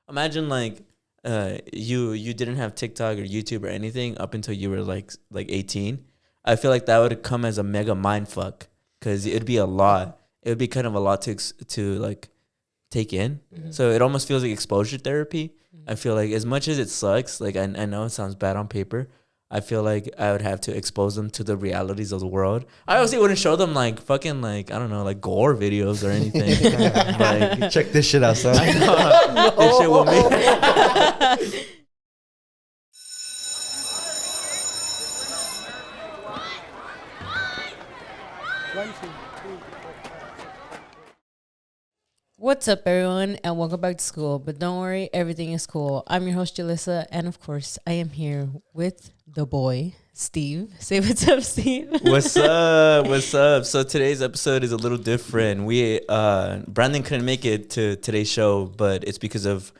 imagine like you didn't have TikTok or YouTube or anything up until you were like 18. I feel like that would come as a mega mind fuck because it'd be a lot. It would be kind of a lot to like take in. Mm-hmm. So it almost feels like exposure therapy. Mm-hmm. I feel like as much as it sucks, like I know it sounds bad on paper, I feel like I would have to expose them to the realities of the world. I obviously wouldn't show them like fucking like, I don't know, like gore videos or anything. Like, check this shit out, son. I know. This shit will make What's up, everyone, and welcome back to school. But don't worry, everything is cool. I'm your host, Jalissa, and of course, I am here with the boy, Steve. Say what's up, Steve. What's up? What's up? So today's episode is a little different. Brandon couldn't make it to today's show, but it's because of,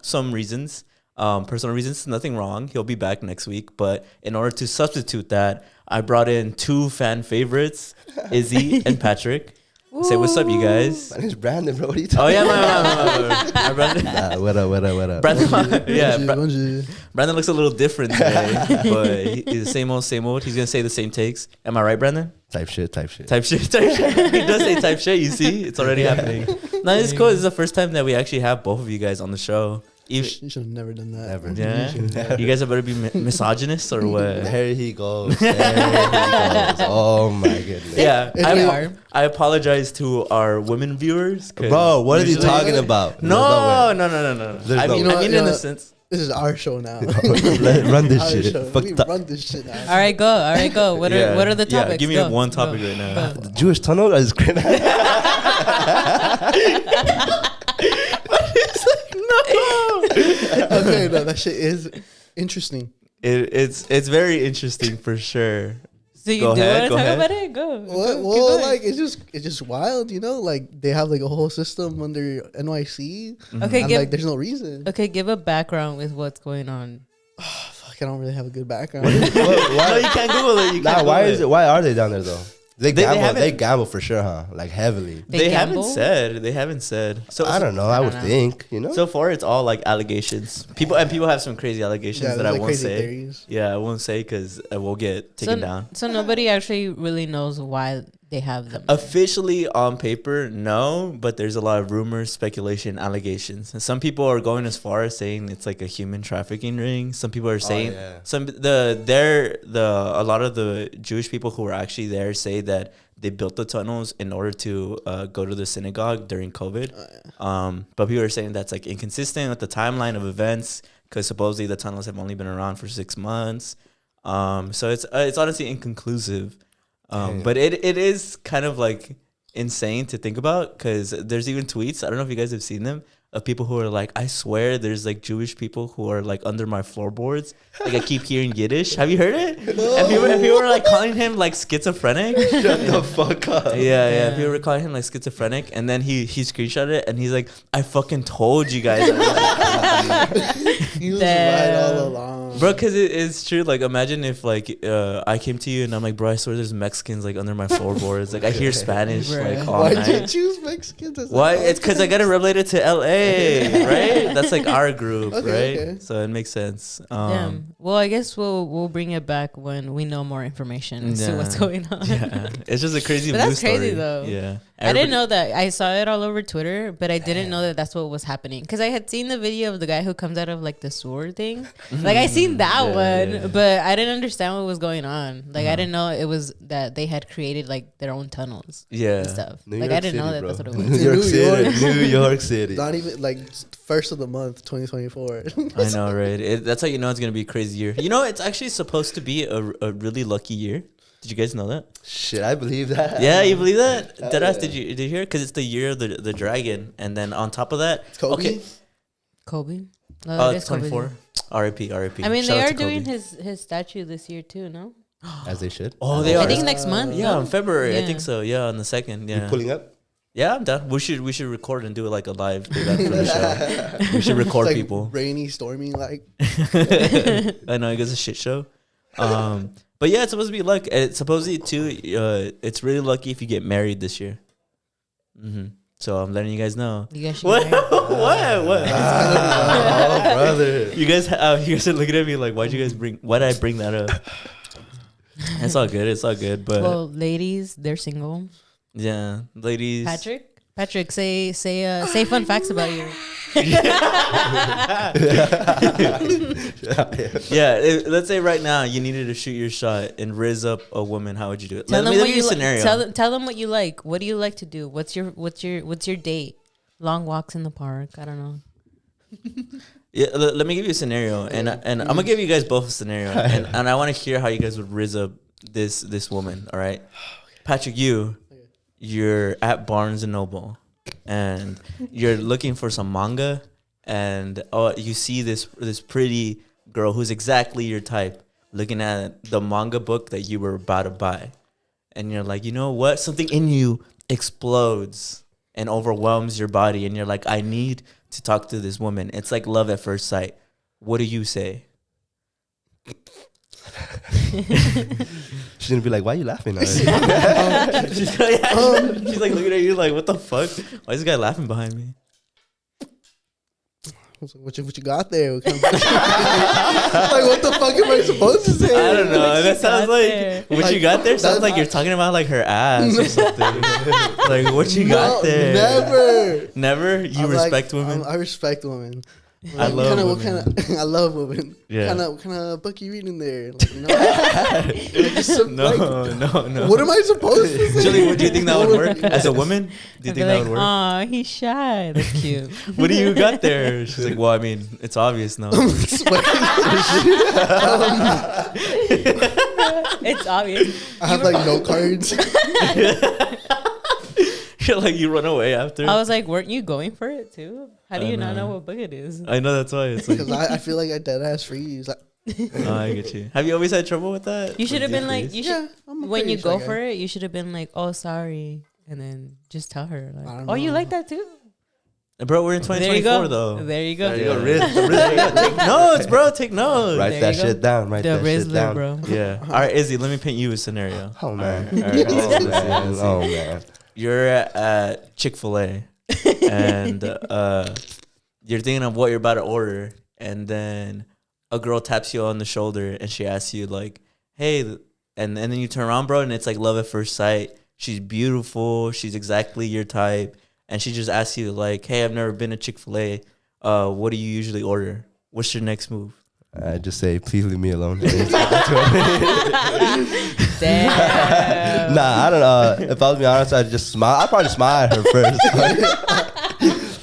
some reasons, personal reasons. Nothing wrong. He'll be back next week. But in order to substitute that, I brought in two fan favorites, Izzy and Patrick. Ooh. Say what's up, you guys. My name's Brandon, bro. What are you talking my Brandon. Nah, what up? Brandon, Brandon looks a little different today, but he's the same old. He's going to say the same takes. Am I right, Brandon? Type shit. He does say type shit, you see? It's already happening. No, it's cool. This is the first time that we actually have both of you guys on the show. You should have never done that. Never. Yeah. You guys are better be misogynist or what? There he goes. Oh my goodness. Yeah. I apologize to our women viewers. Bro, what are you talking about? No. I mean, in a sense. This is our show now. Run this shit. Run this shit now. All right, go. What are the topics? Give me one topic right now. The Jewish tunnel is great. Okay, no, that shit is interesting. It's very interesting for sure. So you want to talk about it? Go. Well, like it's just wild, Like they have like a whole system under NYC. Mm-hmm. Okay, and there's no reason. Okay, give a background with what's going on. Oh, fuck, I don't really have a good background. No, you can't Google it. Why are they down there though? They gamble for sure, huh? Like heavily. They haven't said. So I don't know. I would think, So far, it's all like allegations. People have some crazy allegations that I won't say. Theories. Yeah, I won't say because I will get taken down. So nobody actually really knows why they have them. Officially on paper, no, but there's a lot of rumors, speculation, allegations. And some people are going as far as saying it's like a human trafficking ring. Some people are saying a lot of the Jewish people who were actually there say that they built the tunnels in order to go to the synagogue during COVID. But people are saying that's like inconsistent with the timeline of events because supposedly the tunnels have only been around for 6 months. So it's honestly inconclusive. But it is kind of like insane to think about because there's even tweets, I don't know if you guys have seen them, of people who are like, I swear there's like Jewish people who are like under my floorboards. Like I keep hearing Yiddish. Have you heard it? No. And people were like calling him like schizophrenic. Shut the fuck up. Yeah. People were calling him like schizophrenic. And then he screenshotted it and he's like, I fucking told you guys. He was right all along. Bro, because it's true. Like, imagine if, like, I came to you and I'm like, bro, I swear there's Mexicans, like, under my floorboards. Like, I hear Spanish, like, all night. Why did you choose Mexicans? Why? It's because I got to relate it to L.A., right? That's, like, our group, right? Okay. So it makes sense. Well, I guess we'll bring it back when we know more information and see what's going on. Yeah. It's just a crazy but that's crazy, though. Yeah. I didn't know that. I saw it all over Twitter, but I didn't know that that's what was happening. Because I had seen the video of the guy who comes out of, like, the sewer thing. Like, I seen that one, but I didn't understand what was going on. Like, I didn't know it was that they had created, like, their own tunnels and stuff. I didn't know that that's what it was. New York City. Not even, like, first of the month, 2024. I know, right? That's how you know it's going to be a crazy year. It's actually supposed to be a really lucky year. Did you guys know that? Shit, I believe that. Yeah, you believe that? Deadass, did you hear? Because it's the year of the dragon, and then on top of that, Kobe. No, it's 24. R.I.P. I mean, they are doing his statue this year too, no? As they should. Oh, they are. I think next month. Yeah, in February. I think so. Yeah, on the 2nd. Yeah. You pulling up? Yeah, I'm done. We should record and do it like a live event for the show. We should record like people. Rainy, stormy, like. I know, it goes a shit show. But yeah, it's supposed to be luck. It's supposedly too. It's really lucky if you get married this year. Mm-hmm. So I'm letting you guys know. You guys should What? get married. What? Oh, brother. You guys are looking at me like, why did I bring that up? It's all good. It's all good. But Well, ladies, they're single. yeah, ladies. Patrick, say fun facts about you. Yeah, let's say right now you needed to shoot your shot and rizz up a woman. How would you do it? Tell Let them me what give you you a scenario. Tell them what you like. What do you like to do? What's your date? Long walks in the park. I don't know. Yeah, let me give you a scenario, and I'm gonna give you guys both a scenario, and I want to hear how you guys would rizz up this woman. All right, Patrick, you're at Barnes and Noble, and you're looking for some manga, and you see this pretty girl who's exactly your type, looking at the manga book that you were about to buy, and you're like, you know what? Something in you explodes and overwhelms your body, and you're like, I need to talk to this woman. It's like love at first sight. What do you say? She's gonna be like, "Why are you laughing?" She's like looking at you like, what the fuck? Why is this guy laughing behind me? What you got there? What kind of like, what the fuck am I supposed to say? I don't know. That sounds like there? what you got there sounds like you're talking about like her ass or something. Like what you got there? Never. You I'm respect women. I respect women. I love women. What kind of? I love women. Yeah. What kind of book you reading there? Like, you know, like, just some, No. What am I supposed to say? Julie, would you think that would work as a woman? Do you I'd think be that like, would work? aw, he's shy. That's cute. What do you got there? She's like, well, I mean, it's obvious now. It's obvious. I have like note cards. You're like, you run away after. I was like, weren't you going for it too? How do I you not know. know what book it is? I know that's why. It's like, Because I feel like I dead ass freeze. Like, oh, I get you. Have you always had trouble with that? You should have been like, freeze? you should yeah, I'm a when pretty you go shy guy. for it, you should have been like, oh, sorry, and then just tell her I like, don't oh, you know. like that too? Bro, we're in There you 2024 go. though. There you go. There you go. Take notes, bro. Take notes. Write There that you go. shit down. Write The that shit Rizzler, down. bro. Yeah. All right, Izzy, let me paint you a scenario. Oh man. All right. Oh man. Oh man. You're at Chick-fil-A and you're thinking of what you're about to order, and then a girl taps you on the shoulder and she asks you like, hey, and then you turn around, bro, and it's like love at first sight. She's beautiful. She's exactly your type. And she just asks you like, hey, I've never been to Chick-fil-A. What do you usually order? What's your next move? I just say, please leave me alone. Damn. Nah, I don't know. If I was being honest, I'd just smile. I'd probably smile at her first.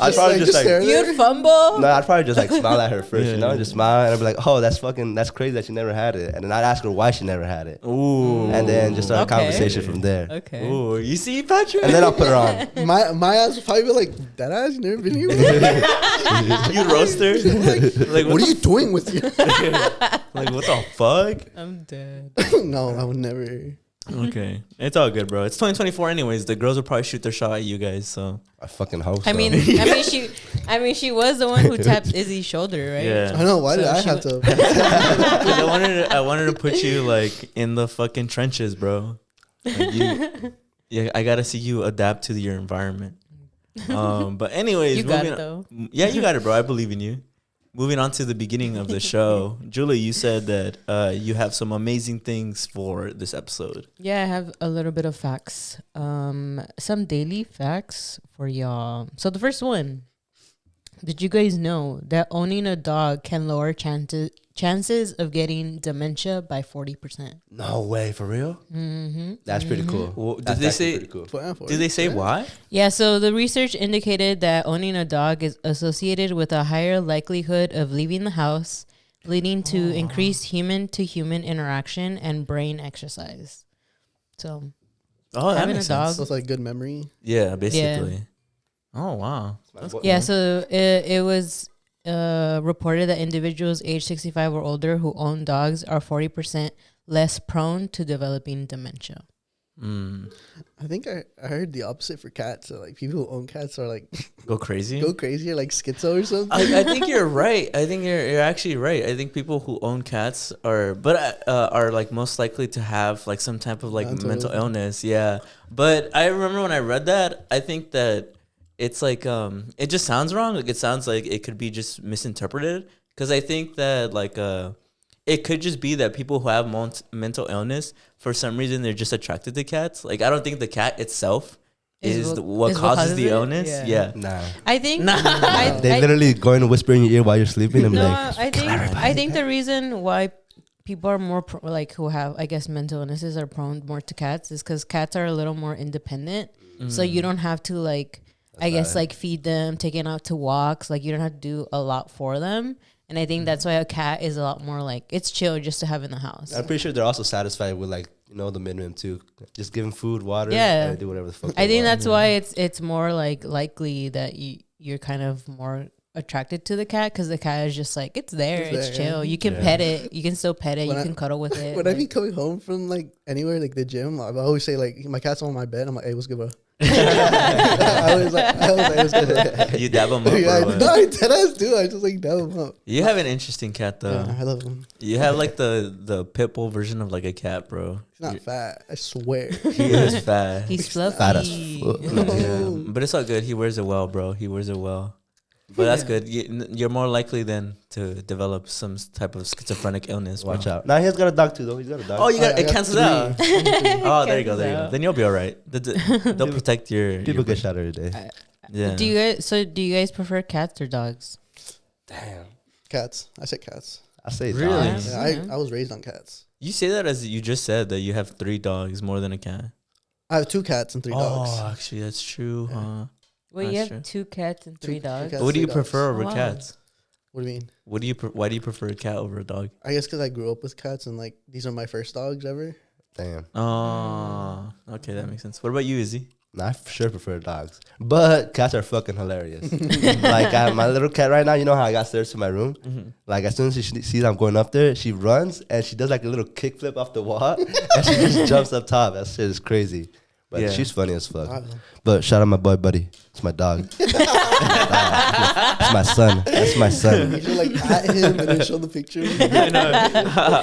I'd probably just like, stare. You'd fumble. no, I'd probably just like smile at her first, Yeah, you know, yeah. just smile, and I'd be like, oh, that's crazy that she never had it, and then I'd ask her why she never had it, Ooh. and then just start a Okay. conversation from there, Okay. Ooh, you see, Patrick? and then I'll put her on. My ass would probably be like, that ass, you never been here? You roast her? like, What are you doing with you? Like, what the fuck? I'm dead. No, I would never. Okay. It's all good, bro. It's 2024 anyways. The girls will probably shoot their shot at you guys, so. I fucking hope so. I mean, she was the one who tapped Izzy's shoulder, right? Yeah. I know. Why did So I she have wa- to? 'Cause I wanted to put you, like, in the fucking trenches, bro. Like, yeah, I got to see you adapt to your environment. But anyways. You got moving it though. Yeah, you got it, bro. I believe in you. Moving on to the beginning of the show, Julie, you said that you have some amazing things for this episode. Yeah, I have a little bit of facts. Some daily facts for y'all. So the first one. Did you guys know that owning a dog can lower chances of getting dementia by 40%? no way, for real? Mm-hmm. That's pretty cool. Well, did That's they actually say? pretty cool. Did they say why? Yeah, so the research indicated that owning a dog is associated with a higher likelihood of leaving the house, leading to increased human-to-human interaction and brain exercise. So, Oh, that having makes a dog. sense. So it's like good memory. Yeah, basically. Oh wow. Yeah, so it was reported that individuals age 65 or older who own dogs are 40% less prone to developing dementia. I think I heard the opposite for cats. So like people who own cats are like Go crazy. go crazy or like schizo or something. I think you're right. I think you're actually right. I think people who own cats are like most likely to have like some type of like mental illness. Yeah. But I remember when I read that, I think that it's like it just sounds wrong. Like it sounds like it could be just misinterpreted. Because I think that like it could just be that people who have mental illness, for some reason, they're just attracted to cats. Like I don't think the cat itself is what causes the illness. Yeah. Nah. I think They literally going to whisper in your ear while you're sleeping. I'm no, like, I think the reason why people are more like who have, I guess, mental illnesses are prone more to cats is because cats are a little more independent. So you don't have to like, I guess, like feed them, take them out to walks. Like you don't have to do a lot for them. And I think that's why a cat is a lot more like, it's chill just to have in the house. I'm pretty sure they're also satisfied with like, you know, the minimum too. Just give them food, water, Yeah. and do whatever the fuck. I think that's why it's more like likely that you're kind of more attracted to the cat because the cat is just like, it's there, it's chill. You can pet it, you can still pet it, you can cuddle with it. When I be coming home from like anywhere, like the gym, I always say like, my cat's on my bed. I'm like, hey, what's good, bro? I was like, what's good? You dab them up. Yeah, Or what? no, I deadass do. I just like dab him up. You have an interesting cat though. Yeah, I love him. You have like the pit bull version of like a cat, bro. He's not fat. I swear. He is fat. He's fluffy. Fat as fuck. Yeah, but it's all good. He wears it well, bro. He wears it well. But that's good. You're more likely then to develop some type of schizophrenic illness. Bro. Watch out. Nah, he's got a dog too though. He's got a dog. Oh, you got I it got cancels out. Oh, there you go. Cancels There you go. out. Then you'll be all right. They'll protect your. People get shot every day. Yeah. Do you guys prefer cats or dogs? Damn. Cats. I said cats. I say Really? dogs. Yeah, I was raised on cats. You say that as you just said that you have 3 dogs more than a cat. I have 2 cats and 3 dogs. Oh, actually, that's true, huh? Wait, you That's have true. 2 cats and 3 Two dogs? cats. What do you 3 dogs. prefer over Wow. cats? What do you mean? Why do you prefer a cat over a dog? I guess because I grew up with cats and like these are my first dogs ever. Damn. Oh, okay, that makes sense. What about you, Izzy? Nah, I for sure prefer dogs. But cats are fucking hilarious. Like, I have my little cat right now. You know how I got stairs to my room? Like, as soon as she sees I'm going up there, she runs and she does like a little kickflip off the wall and she just jumps up top. That shit is crazy. But Yeah. she's funny as fuck. Wow. But shout out my boy, buddy. It's my dog. It's my son. That's my son. You should like at him and then show the picture. I know.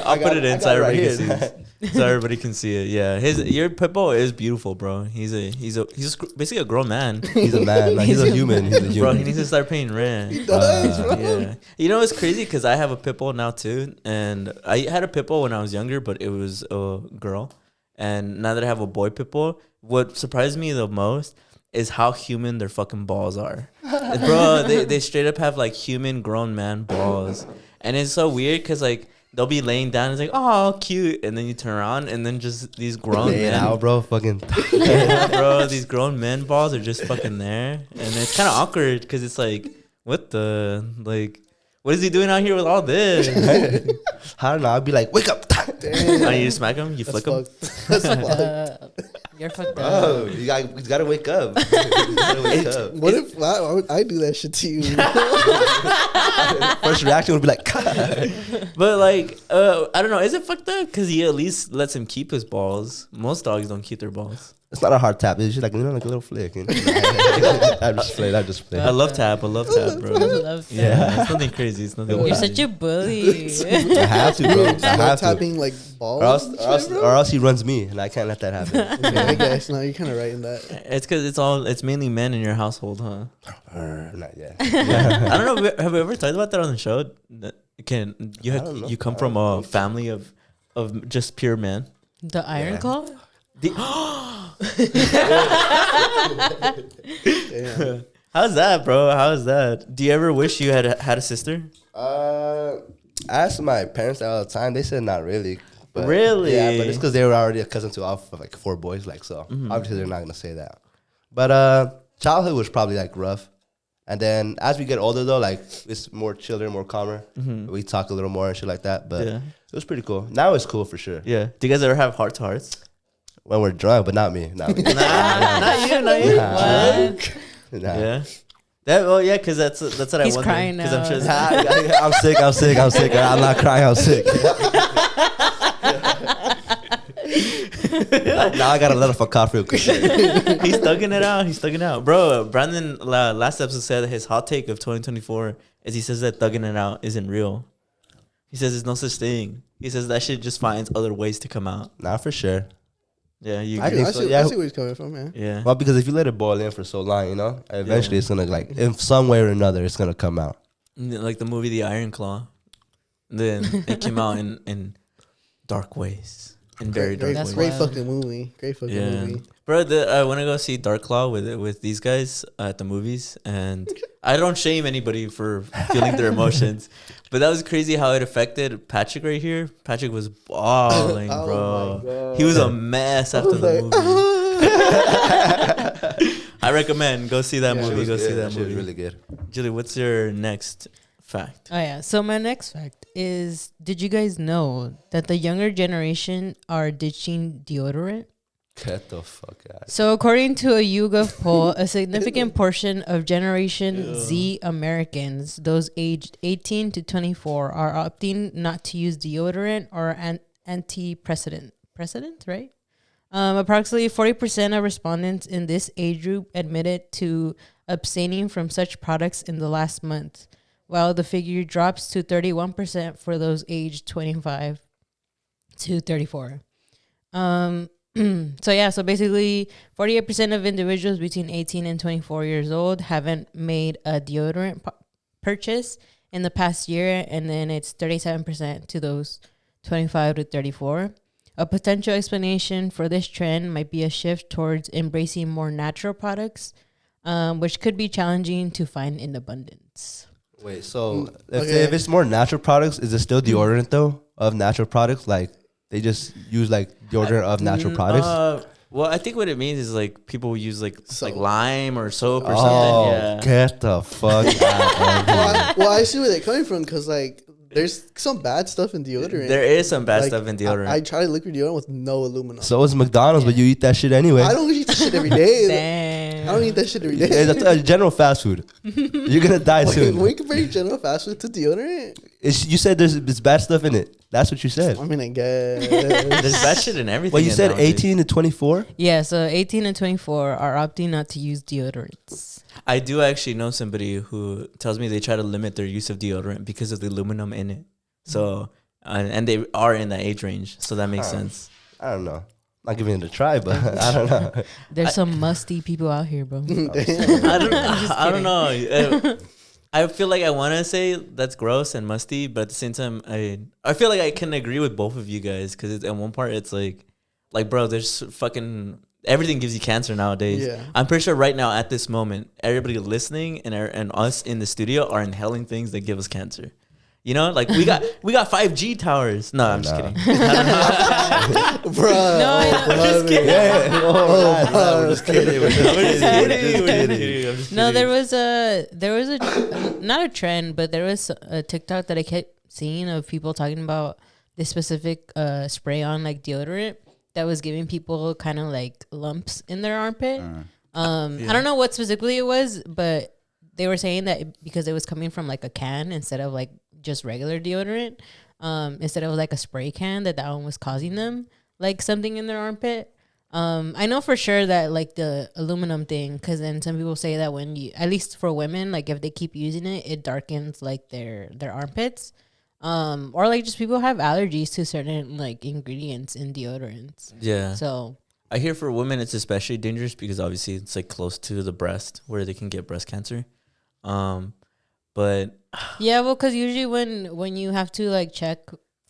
I'll put it in so I got it everybody right can see it. So everybody can see it. Yeah, your pit bull is beautiful, bro. He's basically a grown man. He's a man. Like, he's a human. He's a human. Bro, he needs to start paying rent. He does, bro. Yeah. You know, it's crazy because I have a pit bull now too, and I had a pit bull when I was younger, but it was a girl. And now that I have a boy pit bull, what surprised me the most is how human their fucking balls are. Bro, they straight up have like human grown man balls, and it's so weird because like they'll be laying down, it's like, oh, cute, and then you turn around and then just these grown Lay it men, out, bro. Fucking. yeah, bro, these grown men balls are just fucking there, and it's kind of awkward because it's like, what the like, what is he doing out here with all this? I don't know. I'd be like, wake up. Oh, you smack him, you flick him. That's fucked. You're fucked Bro, up. you gotta wake up. You gotta wake up. What if why would I do that shit to you? First reaction would be like, But like, I don't know, is it fucked up? Because he at least lets him keep his balls. Most dogs don't keep their balls. it's not a hard tap. It's just like, you know, like a little flick. You know? I just play. I love tap, bro. Love Yeah, it's nothing crazy. It's nothing. You're crazy. such a bully. I have to, bro. I Start have to. tapping like balls. Or else he runs me, and I can't let that happen. Okay, I guess no, you're kind of right in that. It's because it's mainly men in your household, huh? Not yet. I don't know. Have we ever talked about that on the show? Can you I don't know. you come from a family of just pure men? The Iron Claw? The, Damn. how's that, bro? How's that? Do you ever wish you had a sister? I asked my parents that all the time. They said not really. But Really? Yeah, but it's because they were already accustomed to all of like 4 boys, like so. Obviously, they're not gonna say that. But childhood was probably like rough, and then as we get older though, like it's more chiller, more calmer. We talk a little more and shit like that. But Yeah. it was pretty cool. Now it's cool for sure. Yeah. Do you guys ever have heart to hearts? When we're drunk, but not me. Not me. Not you. Not you. Nah. What? Nah. Yeah. That, well, yeah, because that's what He's I wonder. crying Because I'm sure. now. I'm sick. I'm not crying. I'm sick. Now I gotta let off a cough real quick. He's thugging it out. He's thugging it out. Bro, Brandon last episode said that his hot take of 2024 is he says that thugging it out isn't real. He says there's no such thing. He says that shit just finds other ways to come out. Nah, for sure. Yeah, you I agree. think I so, see, yeah. I see where he's coming from, man. Yeah. Well, because if you let it boil in for so long, you know, eventually it's gonna like in some way or another it's gonna come out. Like the movie The Iron Claw. Then it came out in dark ways. In very dark That's ways. Great wild. fucking movie. Great fucking Yeah. movie. Bro, I want to go see Dark Claw with these guys at the movies, and I don't shame anybody for feeling their emotions, but that was crazy how it affected Patrick right here. Patrick was bawling, Oh bro. my God. He was a mess after was the like, movie. I recommend go see that Shit movie. was Go good. see that Shit was movie. really good. Julie, what's your next fact? Oh yeah. So my next fact is: did you guys know that the younger generation are ditching deodorant? Get the fuck out. So according to a YouGov poll, a significant portion of Generation Z Americans, those aged 18 to 24, are opting not to use deodorant or anti-precedent. Precedent, right? Approximately 40% of respondents in this age group admitted to abstaining from such products in the last month, while the figure drops to 31% for those aged 25 to 34. So basically 48% of individuals between 18 and 24 years old haven't made a deodorant purchase in the past year, and then it's 37% to those 25 to 34. A potential explanation for this trend might be a shift towards embracing more natural products, which could be challenging to find in abundance. Wait, so Okay. if it's more natural products, is it still deodorant though of natural products? Like they just use like deodorant of natural products? Well, I think what it means is like people use like Soap. lime or soap or Oh, something. Yeah. get the fuck out of here. Well, I see where they're coming from because like there's some bad stuff in deodorant. There is some bad Like, stuff in deodorant. I try liquid deodorant with no aluminum. So is McDonald's, but you eat that shit anyway. I don't eat that shit every day. Damn. I don't eat that shit every day. Yeah, that's general fast food. You're gonna die soon. We compare general fast food to deodorant. You said there's bad stuff in it. That's what you said. I mean, I guess. There's bad shit in everything. Well, you said nowadays. 18 to 24. Yeah, so 18 and 24 are opting not to use deodorants. I do actually know somebody who tells me they try to limit their use of deodorant because of the aluminum in it. So, and they are in that age range. So that makes sense. I don't know. Not giving it a try, but I don't know. There's some musty people out here, bro. I don't know. I feel like I want to say that's gross and musty, but at the same time, I feel like I can agree with both of you guys because at one part it's like bro, there's fucking everything gives you cancer nowadays. Yeah. I'm pretty sure right now at this moment, everybody listening and us in the studio are inhaling things that give us cancer. You know, like we got 5G towers. No, I'm just kidding. Bro. I'm just kidding. We're just kidding. We're just kidding. No, there was a not a trend, but there was a TikTok that I kept seeing of people talking about this specific spray on like deodorant that was giving people kind of like lumps in their armpit. I don't know what specifically it was, but they were saying that because it was coming from like a can instead of like just regular deodorant, instead of like a spray can, that one was causing them like something in their armpit. I know for sure that like the aluminum thing, because then some people say that when you, at least for women, like if they keep using it, it darkens like their armpits. Or like just people have allergies to certain like ingredients in deodorants. Yeah. So I hear for women it's especially dangerous because obviously it's like close to the breast where they can get breast cancer. But yeah, well, because usually when you have to like check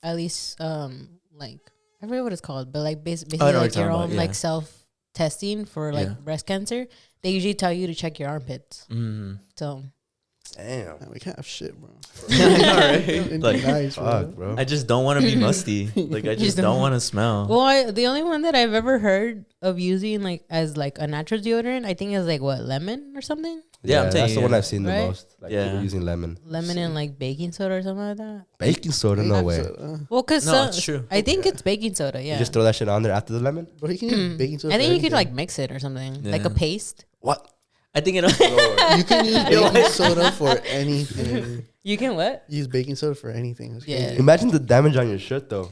at least like I forget what it's called, but like basically I know what like you're your talking own about, like yeah. self testing for like Yeah. breast cancer, they usually tell you to check your armpits. So Damn. Man, we can't have shit, bro. I know, right? It'd Like, be nice, Fuck, bro. I just don't want to be musty. Like I just don't want to smell. well, the only one that I've ever heard of using like as like a natural deodorant, I think is like what, lemon or something. Yeah, I'm telling that's the you, one I've seen the right? most. Like Yeah. people using lemon. Lemon and like baking soda or something like that. Baking soda, no way. Well, cause No, it's true. I think it's baking soda. Yeah, You just throw that shit on there after the lemon? Bro, you can use baking soda. I for think you could anything. like mix it or something, like a Yeah. paste. What? I think it. You can use baking soda for anything. You can what? Use baking soda for anything. That's Yeah. crazy. Imagine the damage on your shirt, though.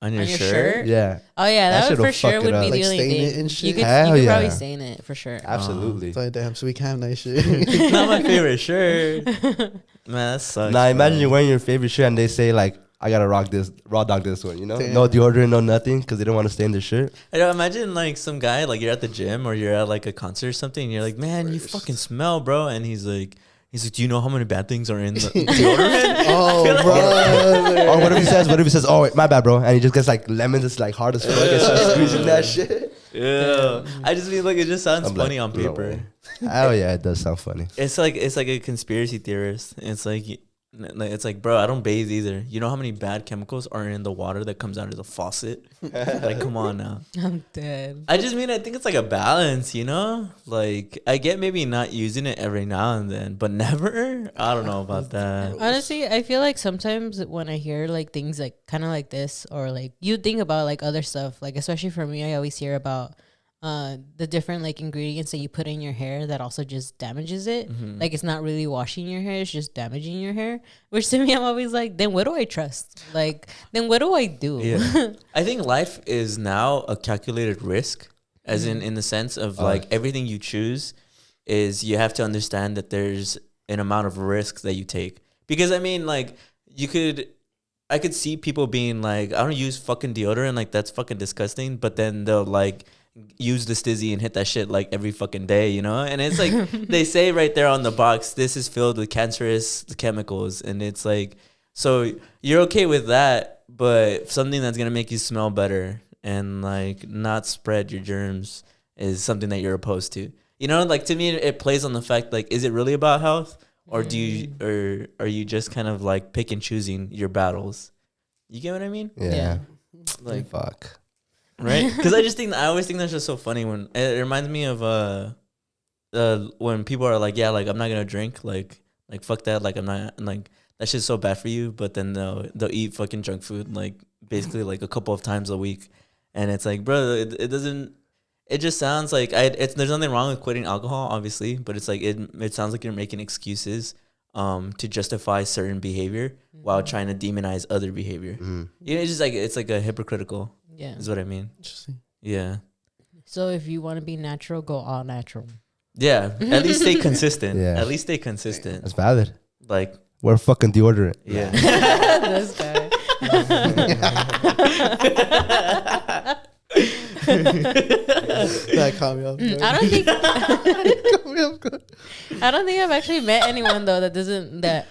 On your On your shirt. shirt? Yeah, Oh yeah, That that, shit'll would for fuck sure it would up. be Like the only stain thing. it and You shit? could, Hell you could yeah. probably stain it for sure. absolutely. It's like, damn, so we can have nice shit. Not my favorite shirt. Man, that sucks. Now imagine bro. you're wearing your favorite shirt and they say like, I gotta raw dog this one, you know? Damn. No deodorant, no nothing, because they don't want to stain their shirt. I don't imagine like some guy, like you're at the gym or you're at like a concert or something, and you're like, man, you fucking smell, bro. And he's like, do you know how many bad things are in the deodorant? Oh, bro. Or what if he says, oh, wait, my bad, bro. And he just gets like lemons, it's like hard as fuck. It's just squeezing that shit. Yeah. I just mean like it just sounds funny on no paper. way. Oh yeah, it does sound funny. It's like a conspiracy theorist. It's like, bro, I don't bathe either. You know how many bad chemicals are in the water that comes out of the faucet? Like, come on now. I'm dead. I think it's like a balance, you know? Like, I get maybe not using it every now and then, but never? I don't know about that. Honestly, I feel like sometimes when I hear like things like kind of like this, or like you think about like other stuff, like especially for me, I always hear about the different like ingredients that you put in your hair that also just damages it. Like it's not really washing your hair, it's just damaging your hair. Which to me, I'm always like, then what do I trust? Like, then what do I do? Yeah. I think life is now a calculated risk, as in the sense of like everything you choose is you have to understand that there's an amount of risk that you take. Because I mean, like I could see people being like, I don't use fucking deodorant, like that's fucking disgusting. But then they'll like use the stizzy and hit that shit like every fucking day, you know? And it's like they say right there on the box, this is filled with cancerous chemicals. And it's like, so you're okay with that, but something that's gonna make you smell better and like not spread your germs is something that you're opposed to. You know, like to me it plays on the fact like, is it really about health? Or do you or are you just kind of like pick and choosing your battles? You get what I mean? Yeah. Like Fuck. right? Because I always think that's just so funny when it reminds me of when people are like, yeah, like I'm not gonna drink, like fuck that, like I'm not, like that shit's so bad for you, but then they'll eat fucking junk food like basically like a couple of times a week, and it's like, bro, it doesn't. It just sounds like there's nothing wrong with quitting alcohol, obviously, but it's like it sounds like you're making excuses to justify certain behavior while trying to demonize other behavior. You know, it's just like it's like a hypocritical. Yeah. Is what I mean. Interesting. Yeah. So if you want to be natural, go all natural. Yeah. At least stay consistent. Yeah. At least stay consistent. That's valid. Like, Wear fucking deodorant. yeah. This guy. That caught me off guard. I don't think Caught me off guard. I don't think I've actually met anyone though that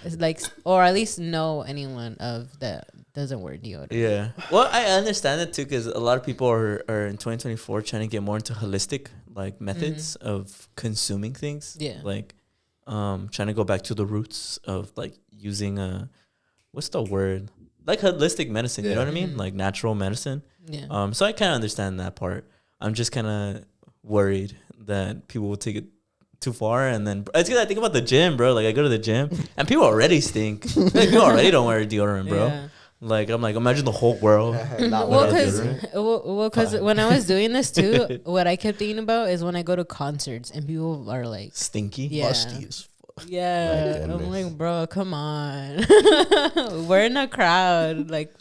is like, or at least know anyone of that doesn't wear deodorant. Yeah. Well, I understand it too, because a lot of people are in 2024 trying to get more into holistic like methods of consuming things. Yeah. Like, trying to go back to the roots of like using what's the word? Like holistic medicine. You know what I mean? Like natural medicine. Yeah. So I kind of understand that part. I'm just kind of worried that people will take it too far, and then it's because I think about the gym, bro. Like I go to the gym, and people already stink. Like, people already don't wear deodorant, bro. Yeah. Like I'm like, imagine the whole world. Well, because when I was doing this too, what I kept thinking about is when I go to concerts and people are like Stinky. Yeah. Musty as fuck. Yeah, My I'm goodness. like, bro, come on. We're in a crowd, like,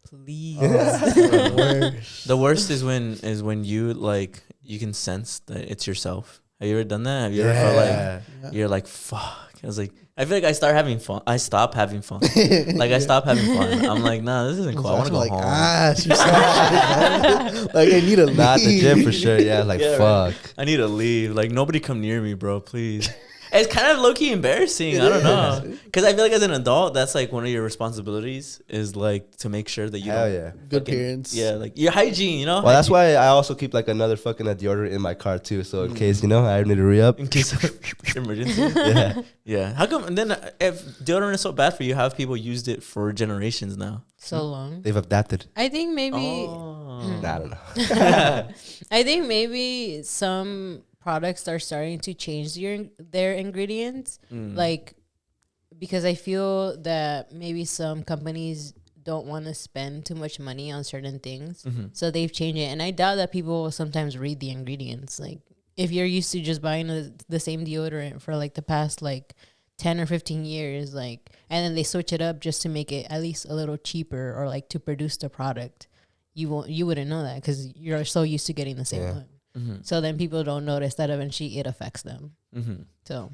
please. The worst is when you like you can sense that it's yourself. Have you ever done that? Have you ever felt like you're like, fuck? I was like, I feel like I start having fun. I stop having fun. Like I stop having fun. I'm like, nah, this isn't cool. I want to go like, home. Like I need to leave. Not the gym for sure. Yeah, like Yeah, fuck. I need to leave. Like nobody come near me, bro. Please. It's kind of low key embarrassing. I don't know, because I feel like as an adult, that's like one of your responsibilities is like to make sure that you Hell don't yeah. Good fucking- parents. Yeah, like your hygiene. You know. Well, that's why I also keep like another fucking deodorant in my car too. So in case, you know, I need to re-up. In case of emergency. Yeah. Yeah. How come? And then if deodorant is so bad for you, how have people used it for generations now? So long. They've adapted. I think maybe. Oh. Nah, I don't know. I think maybe some products are starting to change their ingredients, like because I feel that maybe some companies don't want to spend too much money on certain things, so they've changed it. And I doubt that people will sometimes read the ingredients. Like if you're used to just buying the same deodorant for like the past like 10 or 15 years, like, and then they switch it up just to make it at least a little cheaper or like to produce the product, you wouldn't know that because you're so used to getting the same one. So then people don't notice that eventually it affects them. So,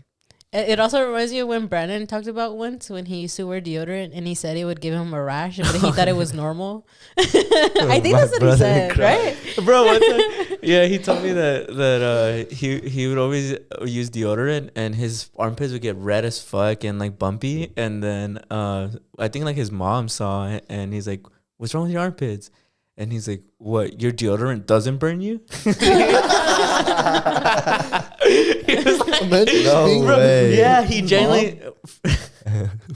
It also reminds me of when Brandon talked about once when he used to wear deodorant and he said it would give him a rash, but he thought it was normal. I think that's what he said, right? Bro, one time, yeah, he told me that he would always use deodorant and his armpits would get red as fuck and like bumpy, and then I think like his mom saw it and he's like, "What's wrong with your armpits?" And he's like, "What? Your deodorant doesn't burn you?" He was like, No bro, way. yeah, he genuinely.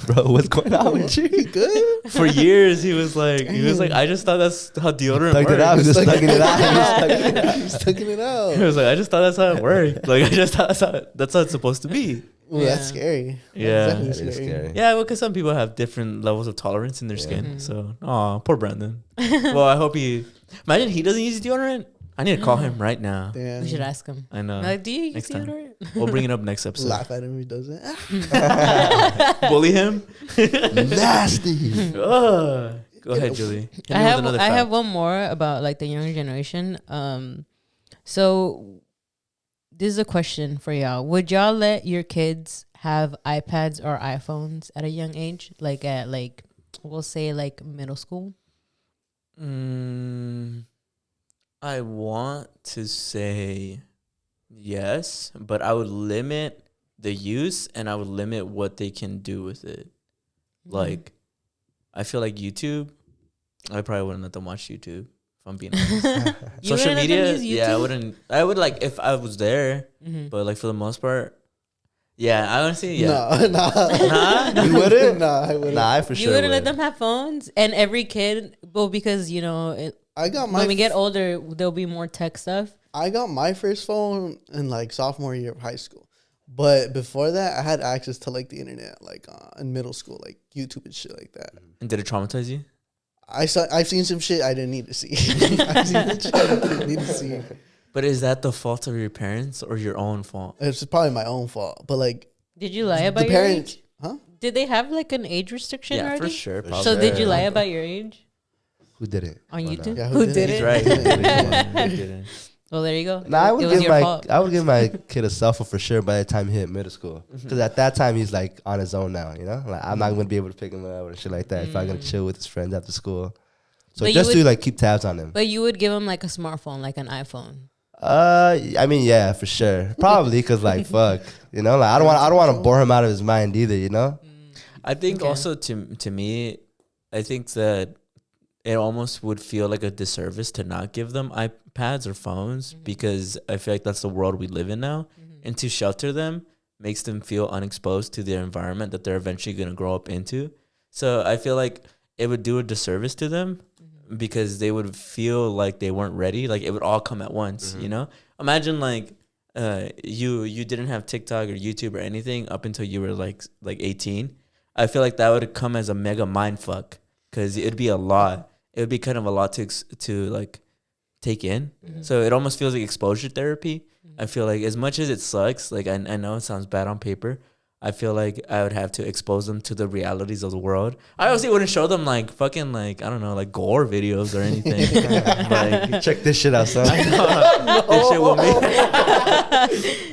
Bro, what's going on with you? You good? For years, he was like, I just thought that's how deodorant Stuck it out. works. Just stuck it out. He's sticking it out. He was like, I just thought that's how it worked. Like, I just thought that's how it's supposed to be. Ooh, Yeah. that's scary. Yeah. That's That definitely is scary. Yeah, well, because some people have different levels of tolerance in their skin. Mhm. So, oh, poor Brandon. Well, I hope imagine he doesn't use deodorant. I need to call him right now. Damn. We should ask him. I know. Like, do you use next time. deodorant? We'll bring it up next episode. Laugh at him if he doesn't. Bully him. Nasty. Go ahead, Julie. Hit me I with have another I have fact. one more about like the younger generation. So this is a question for y'all. Would y'all let your kids have iPads or iPhones at a young age? Like at like we'll say like middle school? I want to say yes, but I would limit the use and I would limit what they can do with it. Like, I feel like YouTube, I probably wouldn't let them watch YouTube, if I'm being honest. You Social wouldn't let them media, use yeah, I YouTube? wouldn't. I would like if I was there, Mhm. but like for the most part, yeah, I honestly, yeah. Nah. You wouldn't? Nah, I wouldn't. Nah, I for You sure wouldn't let would. them have phones, and every kid, well, because you know, I got my when we get older, there'll be more tech stuff. I got my first phone in like sophomore year of high school, but before that, I had access to like the internet, like in middle school, like YouTube and shit like that. And did it traumatize you? I've seen some shit I didn't need to see. I've seen some shit I didn't need to see. But is that the fault of your parents or your own fault? It's probably my own fault, but like Did you lie the about your parents, age? huh? Did they have like an age restriction Yeah, already? for sure. For Probably. So did you Sure. lie about your age Who did it? on Oh, no. YouTube? Yeah, who did He's it? right. He didn't. Well, there you go. Nah, I It would was give your my fault. I would give my kid a cell phone for sure by the time he hit middle school, because at that time he's like on his own now. You know, like I'm not gonna be able to pick him up or shit like that. If I'm gonna chill with his friends after school, so But you just to would- like keep tabs on him. But you would give him like a smartphone, like an iPhone. I mean, yeah, for sure, probably, cause like fuck, you know, like I don't want to bore him out of his mind either, you know. I think Okay. also to me, I think that it almost would feel like a disservice to not give them iPads or phones because I feel like that's the world we live in now. And to shelter them makes them feel unexposed to their environment that they're eventually going to grow up into. So I feel like it would do a disservice to them because they would feel like they weren't ready. Like it would all come at once, you know? Imagine like you didn't have TikTok or YouTube or anything up until you were like 18. I feel like that would come as a mega mind fuck because it'd be a lot. It would be kind of a lot to like take in. So it almost feels like exposure therapy. I feel like as much as it sucks, like I know it sounds bad on paper, I feel like I would have to expose them to the realities of the world. I obviously wouldn't show them like fucking like I don't know like gore videos or anything. Like, Check this shit out, son.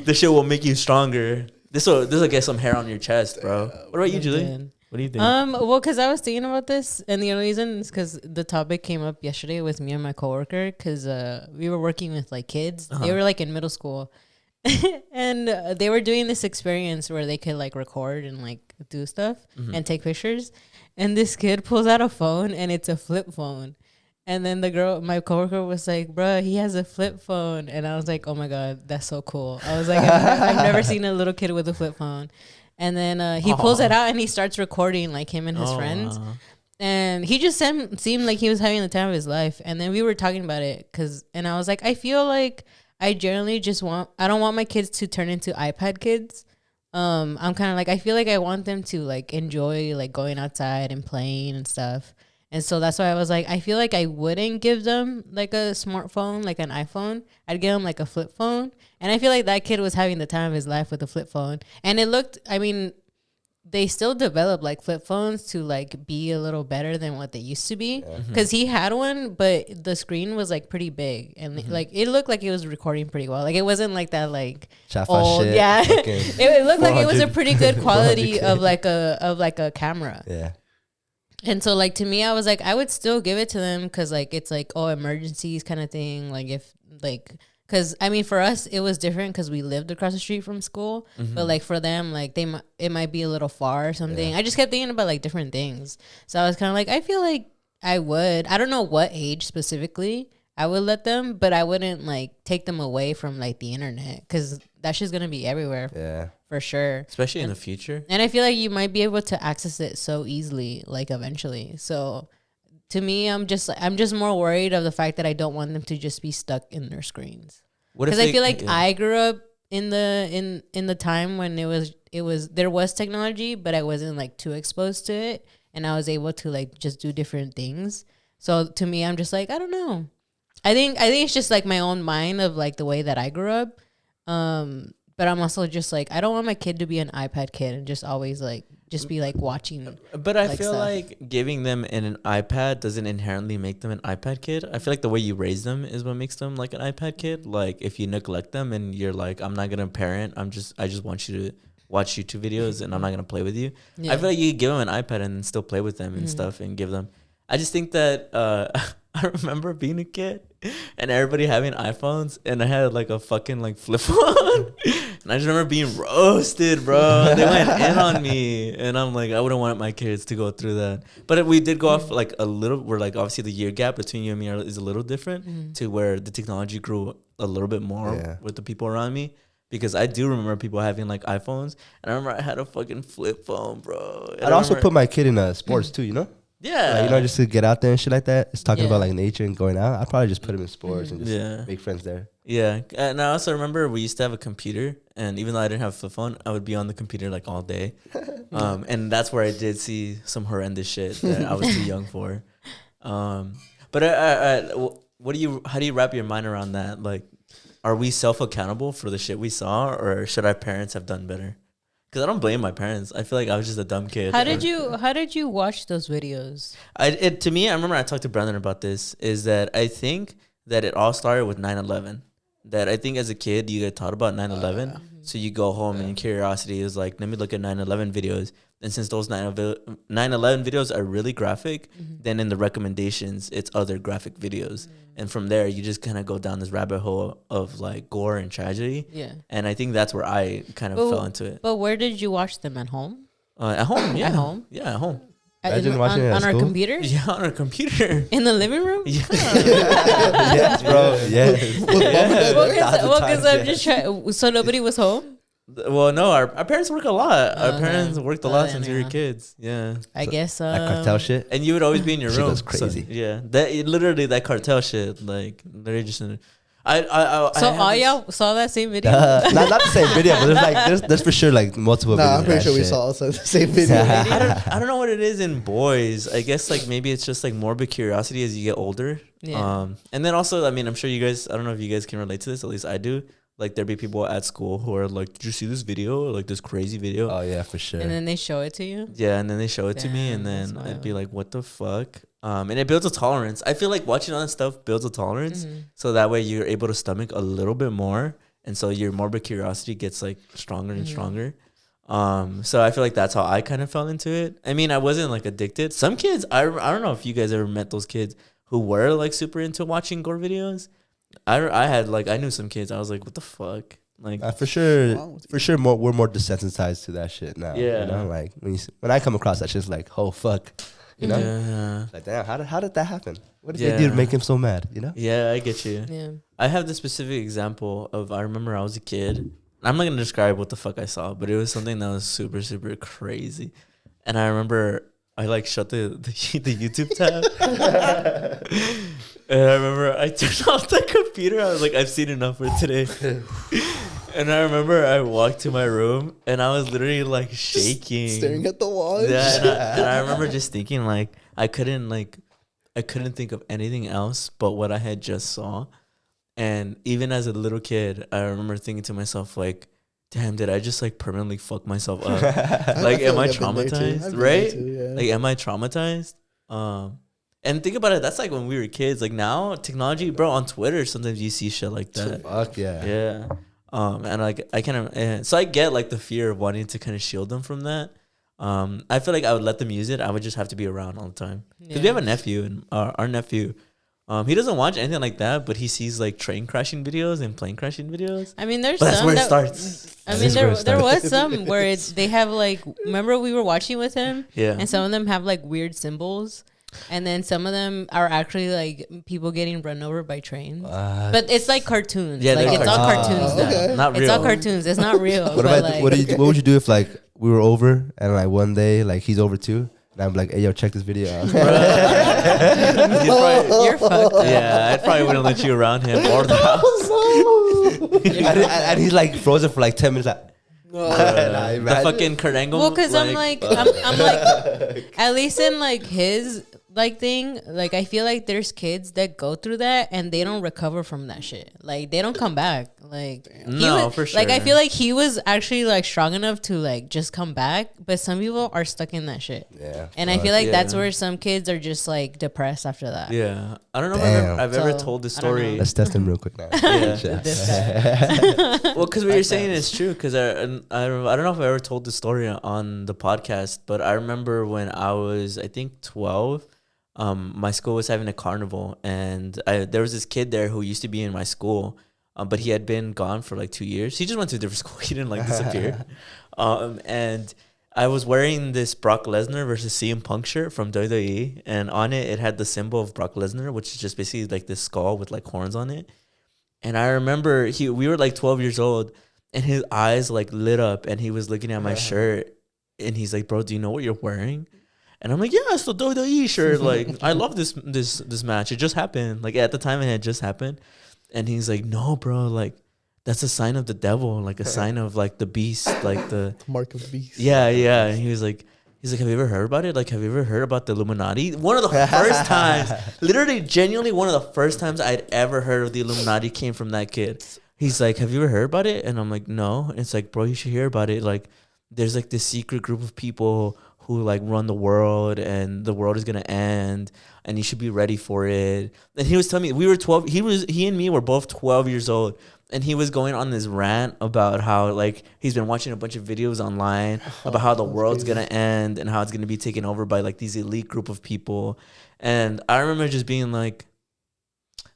this shit will make you stronger. This will get some hair on your chest, bro. What about you, Julie? Good. What do you think? Well, because I was thinking about this, and the only reason is because the topic came up yesterday with me and my coworker, because we were working with like kids. They were like in middle school, and they were doing this experience where they could like record and like do stuff and take pictures. And this kid pulls out a phone, and it's a flip phone. And then the girl, my coworker, was like, "Bruh, he has a flip phone," and I was like, "Oh my god, that's so cool!" I was like, "I've never seen a little kid with a flip phone." And then he pulls it out and he starts recording like him and his friends. Wow. And he just seemed like he was having the time of his life. And then we were talking about it and I was like, I feel like I generally I don't want my kids to turn into iPad kids. I'm kind of like, I feel like I want them to like enjoy like going outside and playing and stuff. And so that's why I was like, I feel like I wouldn't give them like a smartphone, like an iPhone. I'd give them like a flip phone. And I feel like that kid was having the time of his life with a flip phone. And it looked, I mean, they still develop like flip phones to like be a little better than what they used to be. Because he had one, but the screen was like pretty big, and like it looked like it was recording pretty well. Like it wasn't like that like Chafa old, shit, yeah. It looked like it was a 400 pretty good quality 400K. of like a camera. Yeah. And so like to me, I was like, I would still give it to them because like it's like, oh, emergencies kind of thing. Like if like, because I mean for us it was different because we lived across the street from school, but like for them like it might be a little far or something. I just kept thinking about like different things. So I was kind of like, I feel like I don't know what age specifically I would let them, but I wouldn't like take them away from like the internet because that shit's gonna be everywhere. Yeah. For sure. Especially in the future. And I feel like you might be able to access it so easily, like eventually. So to me, I'm just more worried of the fact that I don't want them to just be stuck in their screens. Because I feel like I grew up in the time when there was technology, but I wasn't like too exposed to it, and I was able to like just do different things. So to me, I'm just like, I don't know. I think it's just like my own mind of like the way that I grew up. But I'm also just like, I don't want my kid to be an iPad kid and just always like just be like watching. But I like, feel stuff. like giving them an iPad doesn't inherently make them an iPad kid. I feel like the way you raise them is what makes them like an iPad kid. Like if you neglect them and you're like, I'm not gonna parent, I just want you to watch YouTube videos and I'm not gonna play with you. Yeah. I feel like you give them an iPad and still play with them and stuff and give them. I just think that I remember being a kid and everybody having iPhones and I had like a fucking like flip phone. And I just remember being roasted, bro. They went in on me. And I'm like, I wouldn't want my kids to go through that. But we did go off like a little, we're like, obviously the year gap between you and me is a little different to where the technology grew a little bit more with the people around me. Because I do remember people having like iPhones. And I remember I had a fucking flip phone, bro. And I'd also put my kid in sports too, you know? Yeah. Like, you know, just to get out there and shit like that. It's talking about like nature and going out. I'd probably just put him in sports and just make friends there. Yeah. And I also remember we used to have a computer. And even though I didn't have a flip phone, I would be on the computer like all day. And that's where I did see some horrendous shit that I was too young for. But how do you wrap your mind around that? Like, are we self-accountable for the shit we saw, or should our parents have done better? Because I don't blame my parents. I feel like I was just a dumb kid. How did you watch those videos? To me, I remember I talked to Brandon about this, is that I think that it all started with 9/11. That I think as a kid, you get taught about 9/11. So you go home and your curiosity is like, let me look at 9/11 videos. And since those 9/11 videos are really graphic, then in the recommendations, it's other graphic videos. And from there, you just kind of go down this rabbit hole of like gore and tragedy. Yeah. And I think that's where I kind of fell into it. But where did you watch them? At home? At home, yeah. At home? Yeah, at home. Imagine watching it on our school? computers? Yeah, on our computer. In the living room? Yeah. Yes, bro. Yes. Well, because I'm just trying. So nobody was home? Well, no, our parents work a lot. Our parents worked a lot since we were kids. Yeah. I guess. That cartel shit. And you would always be in your Shit room. goes crazy. So, yeah. Literally that cartel shit. Like, literally just. So all y'all saw that same video? Not the same video, but there's for sure like multiple videos. I'm pretty sure we saw also the same video. I don't know what it is in boys. I guess like maybe it's just like morbid curiosity as you get older. Yeah. And then also, I mean, I'm sure you guys, I don't know if you guys can relate to this, at least I do. Like there'd be people at school who are like, did you see this video? Like this crazy video. Oh yeah, for sure. And then they show it to you? Yeah, and then they show it to me, and then I'd be like, what the fuck? And it builds a tolerance. I feel like watching all that stuff builds a tolerance. So that way you're able to stomach a little bit more. And so your morbid curiosity gets like stronger and stronger. So I feel like that's how I kind of fell into it. I mean, I wasn't like addicted. Some kids, I don't know if you guys ever met those kids who were like super into watching gore videos. I knew some kids. I was like, what the fuck? Like for sure, we're more desensitized to that shit now. Yeah, you know, like when I come across that shit, it's like, oh fuck, you know, like damn, how did that happen? What did they do to make him so mad? You know? Yeah, I get you. Yeah, I have this specific example of I remember I was a kid. I'm not gonna describe what the fuck I saw, but it was something that was super super crazy, and I remember I like shut the YouTube tab. And I remember I turned off the computer. I was like, I've seen enough for today. And I remember I walked to my room and I was literally like shaking, staring at the wall. Yeah, and I remember just thinking like I couldn't think of anything else but what I had just saw. And even as a little kid, I remember thinking to myself like, damn, did I just like permanently fuck myself up? I Like, feel am I I've been there too. traumatized? I've been Right? there too, yeah. Like, am I traumatized? And think about it. That's like when we were kids. Like now, technology, bro. On Twitter, sometimes you see shit like that. Fuck yeah. Yeah. And like I kind of, so I get like the fear of wanting to kind of shield them from that. I feel like I would let them use it. I would just have to be around all the time because we have a nephew, and our nephew, he doesn't watch anything like that, but he sees like train crashing videos and plane crashing videos. I mean, there's But that's some where it that, starts. I That mean, is where it there starts. was some where it's they have like. Remember, we were watching with him, Yeah. and some of them have like weird symbols, and then some of them are actually like people getting run over by trains. But it's like cartoons. Yeah, like they're it's all cartoons. cartoons. Okay. Though. Not real. It's all cartoons. It's not real. What but about like, what would you do if like we were over and like one day like he's over too and I'm like, hey yo, check this video out. you're fucked up. Yeah, I probably wouldn't let you around him or the house. and he's like frozen for like 10 minutes. Like, The imagine. fucking Kurt Angle. Well, because I'm like, at least in like his like thing, like I feel like there's kids that go through that and they don't recover from that shit. Like they don't come back. Like No, for Like I sure. feel like he was actually like strong enough to like just come back, but some people are stuck in that shit. Yeah. And I feel like that's Yeah. where some kids are just like depressed after that. Yeah, I don't know if Damn. I've ever So, told the I don't know. story. Let's test him real quick now. Yeah. This guy. Well, because what you're saying is true. Because I don't know if I ever told the story on the podcast, but I remember when I was, I think, 12. My school was having a carnival, and there was this kid there who used to be in my school, but he had been gone for like 2 years. He just went to a different school. He didn't like disappear. And I was wearing this Brock Lesnar versus CM Punk shirt from WWE, and on it had the symbol of Brock Lesnar, which is just basically like this skull with like horns on it. And I remember we were like 12 years old, and his eyes like lit up, and he was looking at my shirt, and he's like, "Bro, do you know what you're wearing?" And I'm like, "Yeah, it's the WWE shirt. Like, I love this match. It just happened. Like at the time, it had just happened." And he's like, "No, bro. Like, that's a sign of the devil. Like a sign of like the beast. Like the Mark of the Beast. yeah." And he was like, "Have you ever heard about it? Like, have you ever heard about the Illuminati?" One of the first times, literally, genuinely, one of the first times I'd ever heard of the Illuminati came from that kid. He's like, "Have you ever heard about it?" And I'm like, "No." And it's like, "Bro, you should hear about it. Like, there's like this secret group of people who like run the world, and the world is gonna end, and you should be ready for it." And he was telling me, we were 12. He and me were both 12 years old, and he was going on this rant about how like he's been watching a bunch of videos online about how the world's gonna end and how it's gonna be taken over by like these elite group of people. And I remember just being like,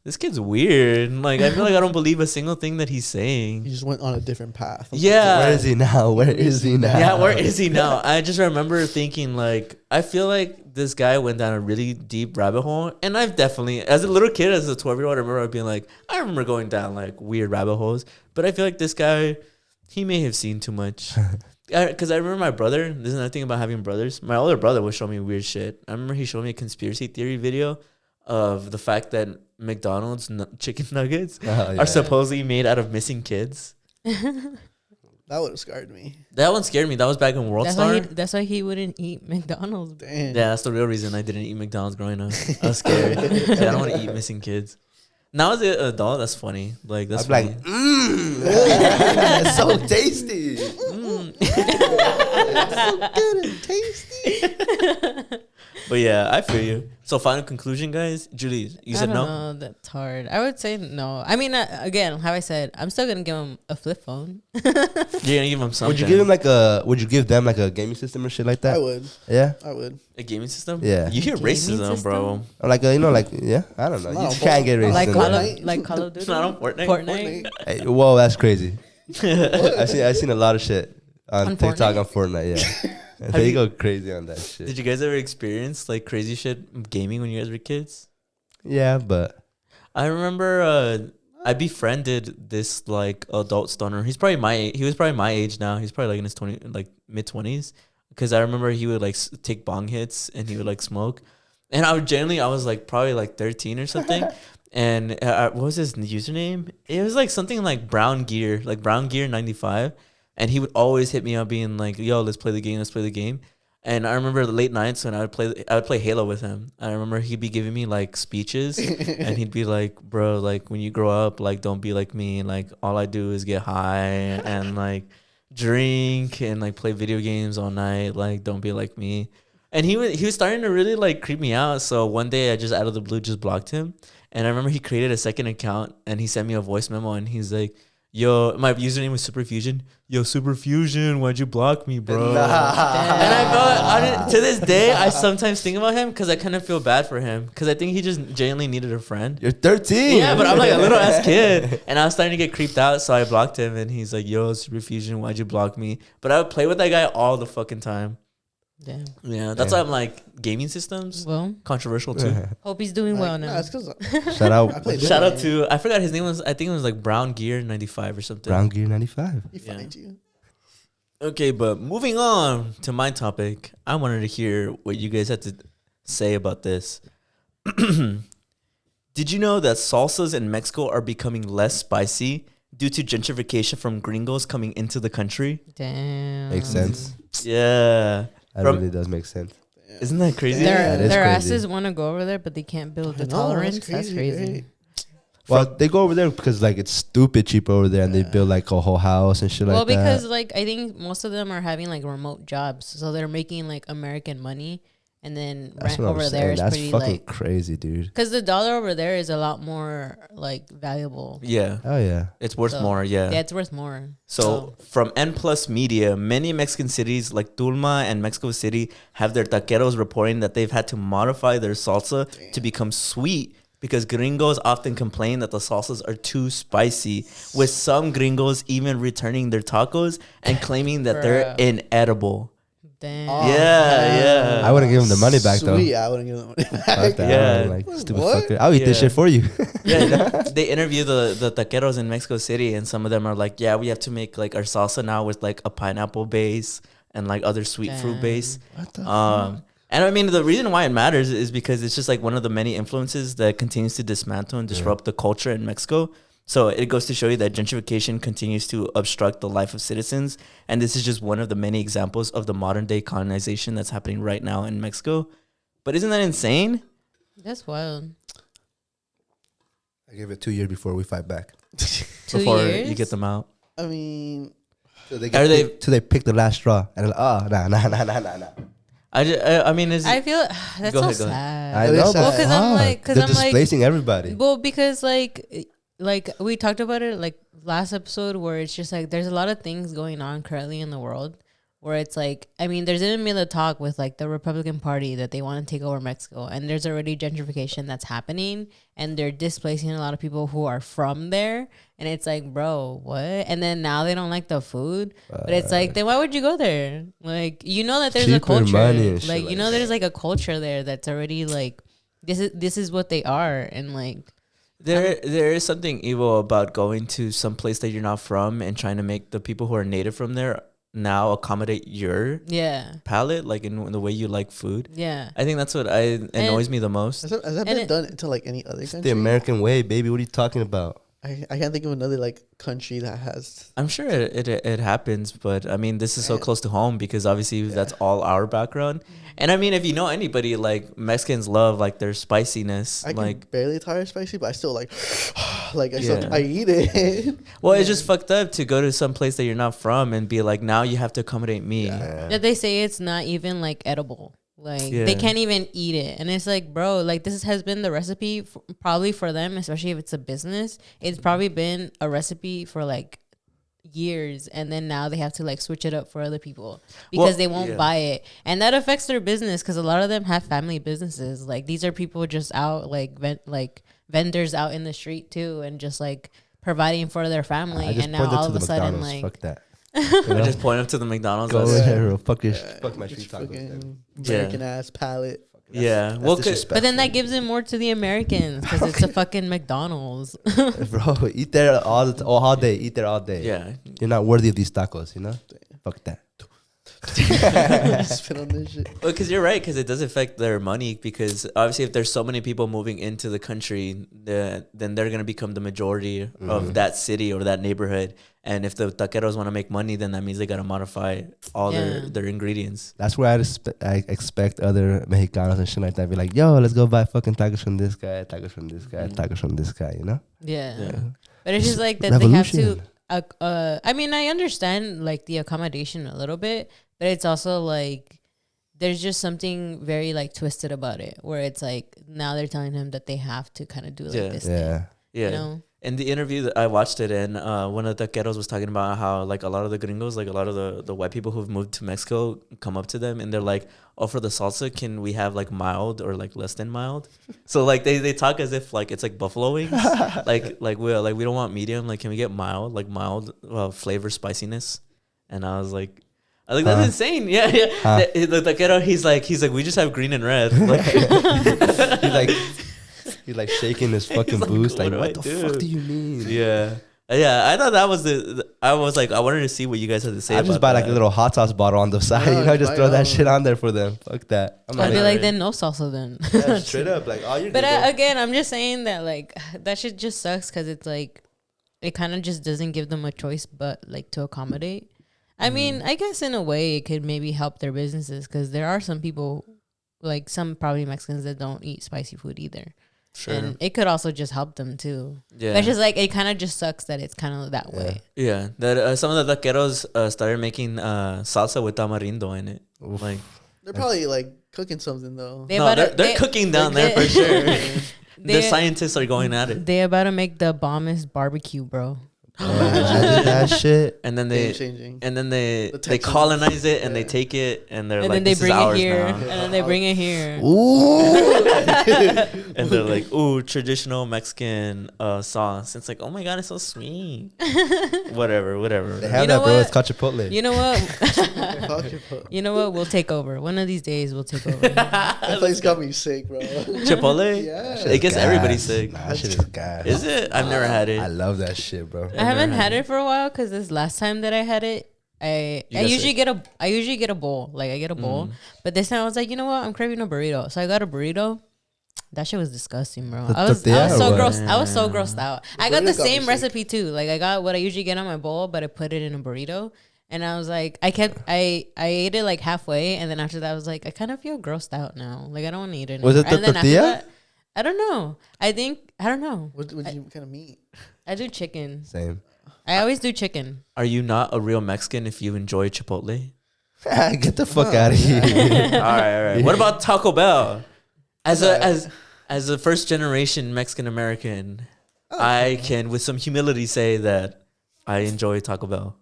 this kid's weird. Like, I feel like I don't believe a single thing that he's saying. He just went on a different path. Yeah. Where is he now? Where is he now? Yeah, where is he now? I just remember thinking, like, I feel like this guy went down a really deep rabbit hole. And I've definitely, as a little kid, as a 12-year-old, I remember being like, I remember going down, like, weird rabbit holes. But I feel like this guy, he may have seen too much. Because I remember my brother, there's another thing about having brothers. My older brother would show me weird shit. I remember he showed me a conspiracy theory video of the fact that McDonald's chicken nuggets are supposedly made out of missing kids. That would have scarred me. That one scared me. That was back in World Star. That's why he wouldn't eat McDonald's. Damn. Yeah, that's the real reason I didn't eat McDonald's growing up. I was scared. I don't want to eat missing kids. Now as an adult, that's funny. Like that's I'm funny. like, that's so tasty. Good and tasty. But yeah, I feel you. So final conclusion, guys. Julie, you said I no. don't know, that's hard. I would say no. I mean, again, how I said, I'm still gonna give him a flip phone. You're gonna give him something. Would you give him like a? Would you give them like a gaming system or shit like that? I would. Yeah. I would. a gaming system? Yeah. You hear Gaming racism, bro. Or like you know, like yeah. I don't know. No, You just can't get racist. like in Call there. of Call of Duty. Not on Fortnite. Fortnite. Hey, whoa, that's crazy. I seen a lot of shit on On TikTok Fortnite? on Fortnite. Yeah. Have They you- go crazy on that shit. Did you guys ever experience like crazy shit gaming when you guys were kids? Yeah, but I remember I befriended this like adult stunner. He was probably my age now. He's probably like in his mid 20s. Because I remember he would like take bong hits and he would like smoke. And I was like probably like 13 or something. And what was his username? It was like something like Brown Gear 95. And he would always hit me up being like, "Yo, let's play the game." And I remember the late nights when I would play Halo with him. I remember he'd be giving me like speeches and he'd be like, "Bro, like when you grow up, like don't be like me. Like all I do is get high and like drink and like play video games all night. Like, don't be like me. And he was starting to really like creep me out. So one day I just out of the blue just blocked him. And I remember he created a second account and he sent me a voice memo and he's like, yo, my username was Superfusion. Yo, Superfusion, why'd you block me, bro? And I felt, to this day, I sometimes think about him because I kind of feel bad for him because I think he just genuinely needed a friend. You're 13. Yeah, but I'm like a little ass kid. And I was starting to get creeped out, so I blocked him. And he's like, yo, Superfusion, why'd you block me? But I would play with that guy all the fucking time. Damn. Yeah, that's why I'm like, gaming systems, Well, controversial too. hope he's doing well Nah, now. it's 'cause Shout out I played Shout out different. to, I forgot his name was, I think it was like Brown Gear 95 or something. Brown Gear 95. He Yeah. finds you. Okay, but moving on to my topic, I wanted to hear what you guys had to say about this. Did you know that salsas in Mexico are becoming less spicy due to gentrification from gringos coming into the country? Damn. Makes sense. Yeah. That From- really does make sense. Isn't that crazy? That Their is their crazy. asses want to go over there, but they can't build the I know, tolerance. That's crazy. right? Well, they go over there because like it's stupid cheap over there, and they build like a whole house and shit Well, like that. because like I think most of them are having like remote jobs, so they're making like American money, and then That's rent what I'm over saying. there is That's pretty fucking like crazy, dude. because the dollar over there is a lot more like valuable. Yeah. Oh yeah. It's worth So, more, Yeah, it's worth more. So, from N Plus Media, many Mexican cities like Tulma and Mexico City have their taqueros reporting that they've had to modify their salsa to become sweet because gringos often complain that the salsas are too spicy, with some gringos even returning their tacos and claiming that they're Bruh. inedible. Damn. Oh, Yeah. I wouldn't give them the money back though. Sweet, I wouldn't give them the money Fuck back. that. Yeah. I'm like stupid What? fucker. I'll eat this Yeah. shit for you. Yeah, they interview the taqueros in Mexico City, and some of them are like, yeah, we have to make like our salsa now with like a pineapple base and like other sweet fruit Damn. base. What the And I mean, the reason why it matters is because it's just like one of the many influences that continues to dismantle and disrupt the culture in Mexico. So it goes to show you that gentrification continues to obstruct the life of citizens. And this is just one of the many examples of the modern day colonization that's happening right now in Mexico. But isn't that insane? That's wild. I give it 2 years before we fight back. 2 Before years. you get them out. I mean, So they Are they- till they pick the last straw and they're like, oh nah. I mean, is I feel that's Go so ahead, go ahead. sad. I It know, is but sad. Well, 'cause I'm fuck. like- 'cause they're I'm like- displacing everybody. Well, because like we talked about it like last episode where it's just like there's a lot of things going on currently in the world where it's like I mean there's even been a talk with like the Republican Party that they want to take over Mexico, and there's already gentrification that's happening, and they're displacing a lot of people who are from there, and it's like, bro, what? And then now they don't like the food, but it's like, then why would you go there? Like, you know that there's a Cheaper culture, money and shit like you like know there's like a culture there that's already like this is what they are, and like. there is something evil about going to some place that you're not from and trying to make the people who are native from there now accommodate your Yeah, palate, like in the way you like food. yeah. I think that's what annoys me the most. has that And been it- done to like any other It's country? the American way, baby. What are you talking about? I can't think of another like country that has. I'm sure it happens, but I mean, this is so Yeah. close to home because obviously that's all our background. And I mean, if you know anybody, like Mexicans love like their spiciness. I can Like, barely tolerate spicy, but I still like, like Yeah. I eat it. well, it's just fucked up to go to some place that you're not from and be like, now you have to accommodate me. That they say it's not even like edible. Like Yeah. they can't even eat it, and it's like, bro, like this has been the recipe probably for them, especially if it's a business. It's probably been a recipe for like years, and then now they have to like switch it up for other people because Well, they won't yeah. buy it, and that affects their business because a lot of them have family businesses. Like these are people just out like vendors out in the street too, and just like providing for their family, I just and now pointed all to of the a sudden McDonald's. like. Fuck that. I just point up to the McDonald's. Go that's- in here, fuck this, fuck my Just street tacos. fucking Yeah. American ass palate. Yeah. That's Well, But then that gives it more to the Americans because it's a fucking McDonald's. bro, eat there all day. Eat there all day. yeah. You're not worthy of these tacos, you know? Fuck that. Spit on this shit. Well, because you're right, because it does affect their money. Because obviously, if there's so many people moving into the country, then they're gonna become the majority of that city or that neighborhood. And if the taqueros want to make money, then that means they gotta modify all Yeah. their ingredients. That's where I expect other Mexicanos and shit like that be like, yo, let's go buy fucking tacos from this guy, tacos from this guy, tacos from this guy, you know? Yeah. Yeah. But it's just like that they have to Revolution. I mean, I understand like the accommodation a little bit, but it's also like there's just something very like twisted about it, where it's like now they're telling him that they have to kind of do like this thing. Yeah. You know? In the interview that I watched it in, one of the taqueros was talking about how like a lot of the gringos, like a lot of the white people who've moved to Mexico come up to them and they're like, oh, for the salsa, can we have like mild or like less than mild? So like they talk as if like it's like buffalo wings. like we don't want medium. Like, can we get mild, like mild flavor spiciness? And I was like, that's insane. Yeah. The taquero, he's like, we just have green and red. Like, he's like shaking his fucking boots. Like, what the fuck do you mean? Yeah. I thought that was I was like, I wanted to see what you guys had to say. I just buy like a little hot sauce bottle on the side. Just throw that shit on there for them. Fuck that. I'd be like, then no salsa then. Yeah, straight up, like all you. But again, I'm just saying that like that shit just sucks because it's like it kind of just doesn't give them a choice, but like to accommodate. I mean, I guess in a way it could maybe help their businesses because there are some people, like some probably Mexicans that don't eat spicy food either. Sure. And it could also just help them too. Yeah. But it's just like it kind of just sucks that it's kind of that way. Yeah. That some of the taqueros started making salsa with tamarindo in it. Oof. Like They're probably like cooking something though. They're cooking down there for sure. The scientists are going at it. They about to make the bombest barbecue, bro. That shit. And then they Texans. colonize it and they take it and they're And like, then they this is bring it ours here. now. And then they bring it here. Ooh. And they're like, ooh, traditional Mexican sauce. It's like, oh my God, it's so sweet. whatever. They have You know that, bro. what? It's called Chipotle. You know what? Fuck your foot. You know what? We'll take over. One of these days, we'll take over. That place got me sick, bro. Chipotle? Yeah. It gets everybody Gas. sick. Nah, that shit is gas. Is it? I've never had it. I love that shit, bro. I haven't had it for a while because this last time that I had it, I usually get a bowl. Like I get a bowl, but this time I was like, you know what? I'm craving a burrito, so I got a burrito. That shit was disgusting, bro. I was so gross. I was so grossed out. I got the same recipe too. Like I got what I usually get on my bowl, but I put it in a burrito. And I was like, I ate it like halfway, and then after that I was like, I kind of feel grossed out now. Like I don't want to eat it anymore. Was it the and then tortilla? after that, I don't know. I don't know. What you kind of meat? I do chicken. Same. I always do chicken. Are you not a real Mexican if you enjoy Chipotle? Get the fuck out of here. all right. What about Taco Bell? As a first generation Mexican American, I can with some humility say that I enjoy Taco Bell.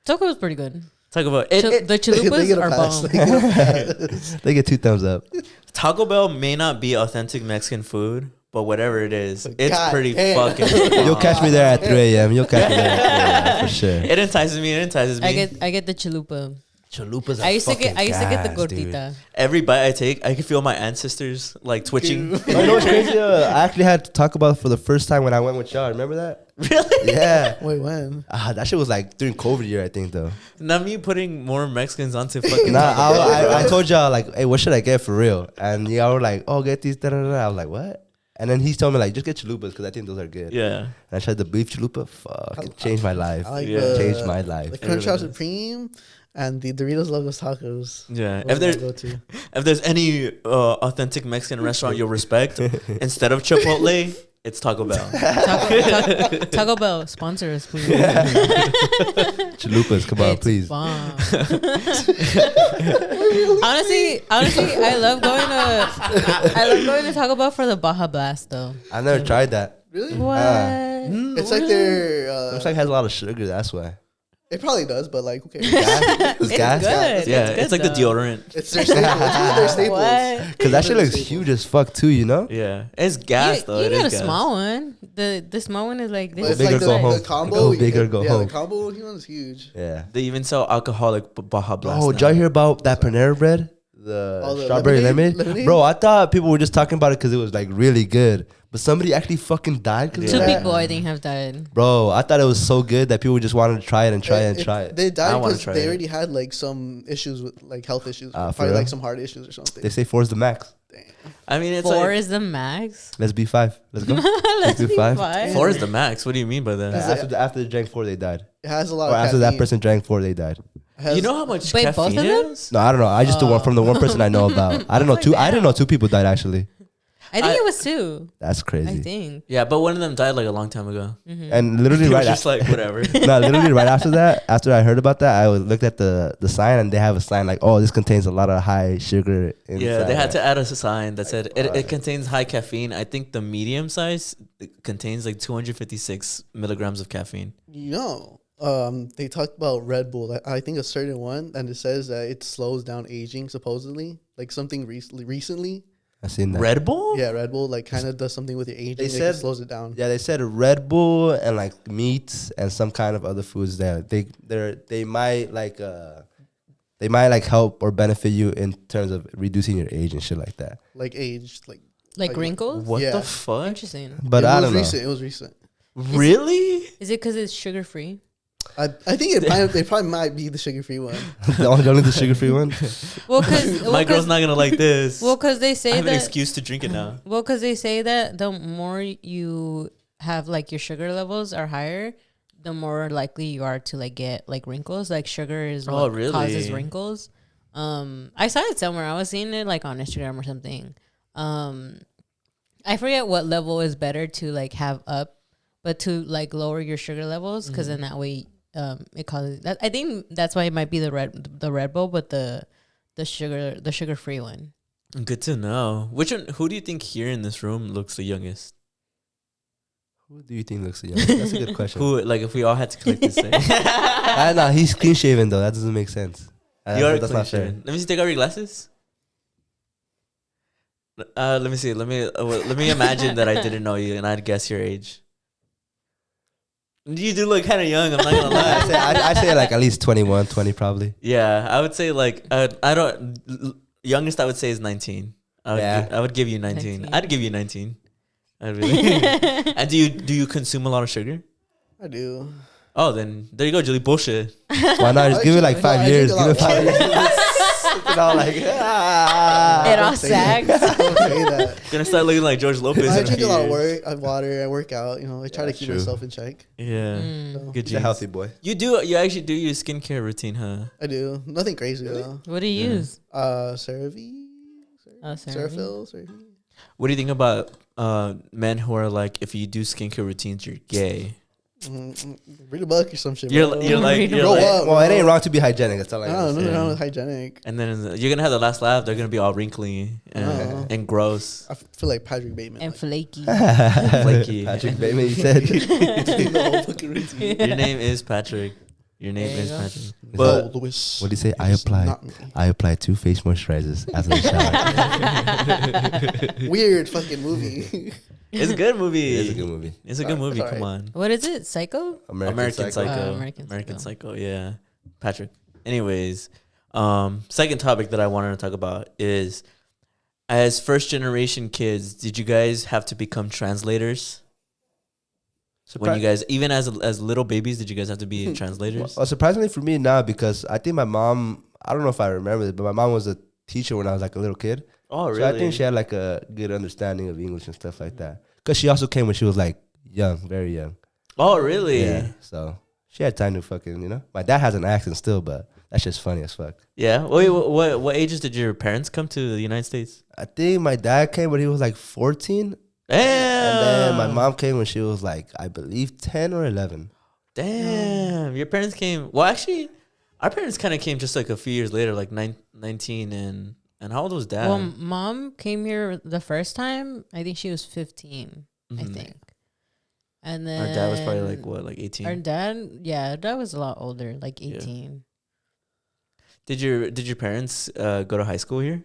Taco is pretty good. Taco Bell. The chalupas are bomb. They get 2 thumbs up. Taco Bell may not be authentic Mexican food, but whatever it is, it's God pretty damn. fucking. You'll catch me there at 3 a.m. You'll catch me there at 3 a.m. for sure. It entices me. I get the chalupa. Chalupas are I used to get the gas, gordita. Every bite I take, I can feel my ancestors like twitching. Oh, you know what's crazy? I actually had to talk about it for the first time when I went with y'all. Remember that? Really? Yeah. Wait, when? That shit was like during COVID year, I think, though. Not me putting more Mexicans onto fucking. Nah, Taco Bell. I told y'all, like, hey, what should I get for real? And y'all were like, oh, get these. Da, da, da. I was like, what? And then he told me, like, just get chalupas because I think those are good. Yeah. And I tried the beef chalupa. Fuck, it changed my life. I like Changed my life. The Crunchwrap Supreme and the Doritos Locos Tacos. Yeah. Those are my go-to. If there's any authentic Mexican restaurant you'll respect, instead of Chipotle, it's Taco Bell. Taco Bell, sponsor us, please. Chalupas, come on, It's please. bomb. honestly, I love going to Taco Bell for the Baja Blast though. I've never tried that. Really? What? It's like their. Looks like it has a lot of sugar, that's why. It probably does, but like, who cares? It's It's gas? good. Yeah, good it's like the though. deodorant. It's their staples. It's one of their staples. What? Because that shit looks huge as fuck, too, you know? Yeah, it's gas though. You It got a is gas. small one. The small one is like But this. it's bigger, like go home. the combo. Go big or go home. The combo one's huge. Yeah. They even sell alcoholic Baja Blast. Oh, now. did y'all hear about that Panera bread? The Oh, the strawberry lemonade? lemonade? Bro, I thought people were just talking about it because it was like really good. But somebody actually fucking died because Two of that. people I think have died. Bro, I thought it was so good that people just wanted to try it and try it and try it. They I died wanna because try they it. already had like some issues with like health issues. For Probably real? like some heart issues or something. They say 4 is the max. I mean, it's 4 like is the max. Let's be 5. Let's go. Let's do be 5. 5. 4 is the max. What do you mean by that? After they drank 4, they died. It has a lot Or of after that caffeine. person drank 4, they died. It has- You know how much Wait, both caffeine of them? is? No, I don't know. I just the one from the one person I know about. I don't know. I didn't know 2 people died actually. I think it was 2. That's I crazy. think. Yeah, but one of them died like a long time ago. And literally It was right just like whatever. no, literally right after that, after I heard about that, I looked at the sign, and they have a sign like, "Oh, this contains a lot of high sugar." Yeah, they had to add a sign that said it contains high caffeine. I think the medium size contains like 256 milligrams of caffeine. They talked about Red Bull. I think a certain one, and it says that it slows down aging, supposedly. Like something recently. I seen that. Red Bull? Yeah, Red Bull like kind of does something with your aging. They Like, said it slows it down. Yeah, they said Red Bull and like meats and some kind of other foods that they might like help or benefit you in terms of reducing your age and shit like that. Like aged, Like wrinkles? What Yeah. the fuck? Interesting. But I don't know. It was recent. Really? Is it because it's sugar free? I think it probably might be the sugar free one. only the sugar free one. Well, because My girl's not gonna like this. Well, because they I say have an that. excuse to drink it now. Well, because they say that the more you have like your sugar levels are higher, the more likely you are to like get like wrinkles. Like sugar is what really? causes wrinkles. I saw it somewhere. I was seeing it like on Instagram or something. I forget what level is better to like have up, but to like lower your sugar levels, because then that way it causes that. I think that's why it might be the Red Bull, but the sugar free one. Good to know. Who do you think here in this room looks the youngest? Who do you think looks the youngest? That's a good question. Who, like, if we all had to collect the same? I know he's clean shaven though. That doesn't make sense. You're That's not fair. Let me see. Take out your glasses. Let me see. Let me imagine that I didn't know you and I'd guess your age. You do look kind of young. I'm not gonna lie. I say like at least 21, 20 probably. Yeah, I would say like I don't. Youngest I would say is 19. I would give you 19. 19. I'd give you 19. I really. And do you consume a lot of sugar? I do. Oh, then there you go, Julie. Bullshit. Why not? Just give it like 5 years. Give it 5 years. You know, like It all sags. I don't say that. Gonna start looking like George Lopez. I in drink a few lot of years. water. I work out. I try to keep true. myself in check. Yeah, Mm. good he's a genes. healthy boy. You actually do your skincare routine, huh? I do. Nothing crazy though. What do you use? CeraVe. Oh, CeraVe. What do you think about men who are like, if you do skincare routines, you're gay? Read a book or some shit. You're bro. like, Grow up. Well, it bro. ain't wrong to be hygienic. That's all I I gotta don't know. say. Nothing wrong with hygienic. and then you're gonna have the last laugh. They're gonna be all wrinkly Oh. and gross. I feel like Patrick Bateman. And like, flaky. Flaky. Patrick Bateman, you said. the whole fucking routine. Your name is Patrick. Your name There you is go. Patrick. But But Lewis. What do you say? is not me. I applied 2 face moisturizers after the shower. Weird fucking movie. it's a good movie. It's a good movie. It's a good movie. It's Come alright. on. What is it? Psycho? American Psycho. American Psycho. Yeah. Patrick. Anyways, second topic that I wanted to talk about is, as first generation kids, did you guys have to become translators? When you guys, even as little babies, did you guys have to be translators? Well, surprisingly for me, now, because I think my mom, I don't know if I remember it, but my mom was a teacher when I was like a little kid. Oh, really? So I think she had like a good understanding of English and stuff like that. Because she also came when she was like young, very young. Oh, really? Yeah. So she had time to fucking, My dad has an accent still, but that's just funny as fuck. Yeah. Wait, what ages did your parents come to the United States? I think my dad came when he was like 14. Damn. And then my mom came when she was like, I believe 10 or 11. Damn. Your parents came. Well, actually, our parents kind of came just like a few years later, like 19 and how old was dad? Well, mom came here the first time. I think she was 15. I Mhm. think. And then Our dad was probably like what, like 18? Our dad was a lot older, like 18. Did your parents go to high school here?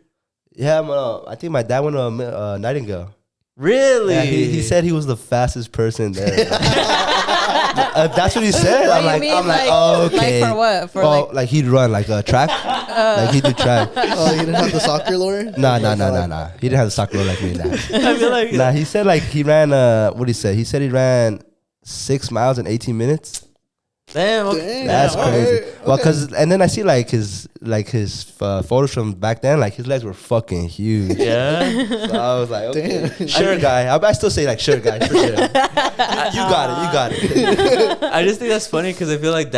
Yeah, I think my dad went to Nightingale. Really? Yeah, he said he was the fastest person there. That's what he said. What I'm do you like, mean, okay. Like for what? For like he'd run like a track. Like he'd do track. Oh, you didn't have the soccer lore? Nah. He didn't have the soccer like me. Nah. I feel like Nah, he said like he ran. What he said? He said he ran 6 miles in 18 minutes. Damn. Okay. That's Damn, crazy. alright, Well, okay. cause and then I see like his photos from back then. Like his legs were fucking huge. Yeah. So I was like, okay, Damn. sure guy. I still say like sure guy for sure. You got it. I just think that's funny because I feel like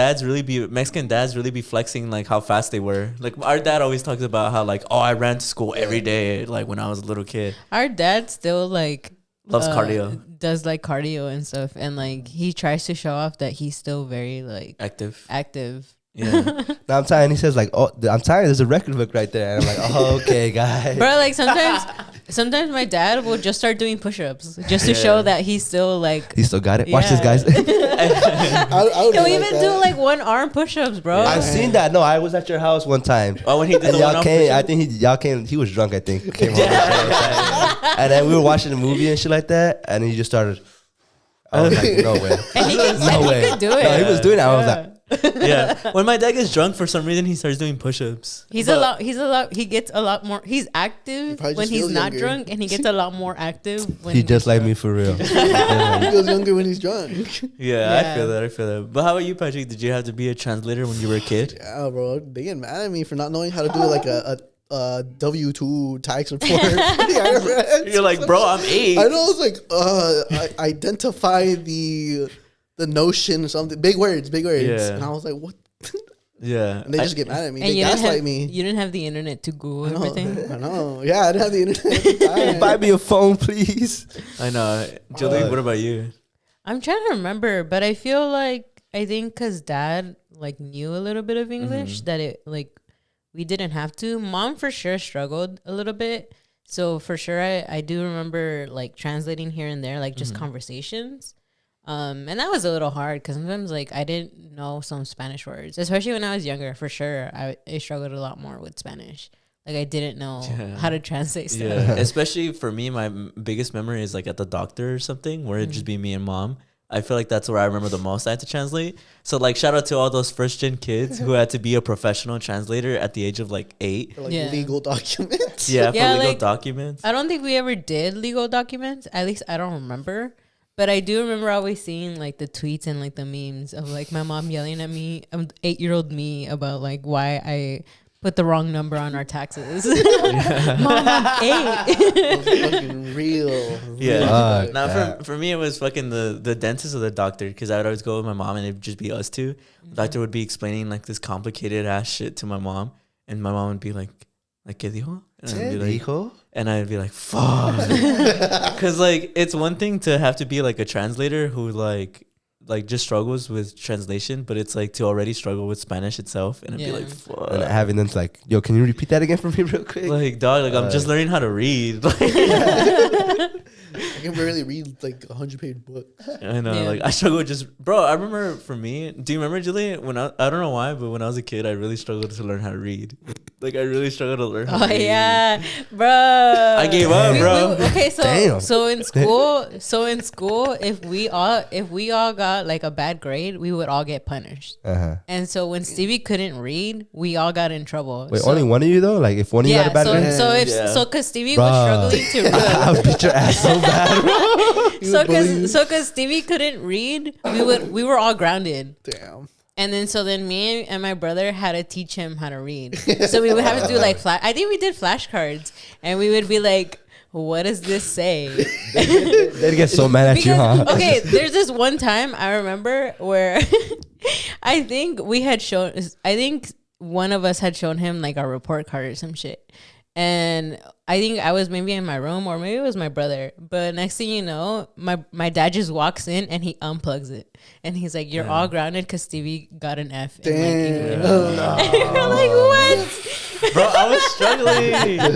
Mexican dads really be flexing like how fast they were. Like our dad always talks about how like, oh, I ran to school every day like when I was a little kid. Our dad still like Loves cardio. Does like cardio and stuff, and like he tries to show off that he's still very like Active. Yeah. Now I'm tired. He says like, oh, I'm tired. There's a record book right there. And I'm like, oh, okay, guy. Bro, like sometimes my dad will just start doing push-ups just to show that he's still like. He still got it. Watch this, Yeah. guys. I would He'll be even like do that. like one arm push-ups, bro. I've seen that. No, I was at your house one time. Oh, when he did And the y'all one came. I think y'all came. He was drunk. I think. Came home. And then we were watching a movie and shit like that. And he just started. I was like, no way. And he could, No way. he could do it. No, he was doing it. I was Yeah. like, Yeah. When my dad gets drunk, for some reason, he starts doing push-ups. He gets a lot more. He's active probably when just he's feels not younger. drunk, and he gets a lot more active when he just he's like drunk. me for real. He feels younger when he's drunk. Yeah, Yeah. I feel that. But how about you, Patrick? Did you have to be a translator when you were a kid? Yeah, bro. They get mad at me for not knowing how to do like a W-2 tax report. for the IRS. You're like, bro, I'm 8. I know. I was like, identify the notion or something. Big words. Yeah. And I was like, what? Yeah. And they just get mad at me. And They you didn't gaslight have me. You didn't have the internet to Google I know. everything. I know. Yeah, I didn't have the internet at the time. Buy me a phone, please. I know. Julie, what about you? I'm trying to remember, but I think because dad like knew a little bit of English that it like we didn't have to. Mom for sure struggled a little bit. So for sure I do remember like translating here and there, like just conversations. And that was a little hard because sometimes like I didn't know some Spanish words, especially when I was younger. For sure, I struggled a lot more with Spanish. Like I didn't know how to translate stuff. Yeah. Especially for me, my biggest memory is like at the doctor or something where it'd just be me and mom. I feel like that's where I remember the most I had to translate. So like shout out to all those first gen kids who had to be a professional translator at the age of like 8. For, like Yeah. legal documents. Yeah, for Yeah, legal like, documents. I don't think we ever did legal documents. At least I don't remember. But I do remember always seeing like the tweets and like the memes of like my mom yelling at me, 8-year-old me, about like why I put the wrong number on our taxes. Mom, I'm 8. It was fucking real. Yeah. Fuck Now that. for me it was fucking the dentist or the doctor because I would always go with my mom and it'd just be us two. The doctor would be explaining like this complicated ass shit to my mom and my mom would be like ¿qué dijo? And I'd be like, Hijo? and I'd be like, fuck. Because like it's one thing to have to be like a translator who like just struggles with translation, but it's like to already struggle with Spanish itself and it'd be Yeah. like, fuck. And having them like, yo, can you repeat that again for me real quick? Like dog, like I'm just learning how to read. I can barely read like a 100-page book. I know, Yeah. like I struggle with just, bro. I remember for me. Do you remember, Julie? When I don't know why, but when I was a kid, I really struggled to learn how to read. Like I really struggled to learn how to Oh read. yeah, bro. I gave up, bro. Okay, Damn. so in school, if we all got like a bad grade, we would all get punished. Uh-huh. And so when Stevie couldn't read, we all got in trouble. Wait, So- only one of you though? Like if one of you yeah. had a bad grade? Yeah. Because Stevie Bruh. was struggling to read. I would beat your ass so bad, bro. Because Stevie couldn't read, we were all grounded. Damn. And then me and my brother had to teach him how to read. So we would have to do like I think we did flashcards, and we would be like, "What does this say?" They'd get so mad at you, huh? Okay, there's this one time I remember where I think one of us had shown him like our report card or some shit. And I think I was maybe in my room or maybe it was my brother. But next thing you know, my dad just walks in and he unplugs it. And he's like, "You're all grounded because Stevie got an F in like English." And we're like, "What?" Bro, I was struggling.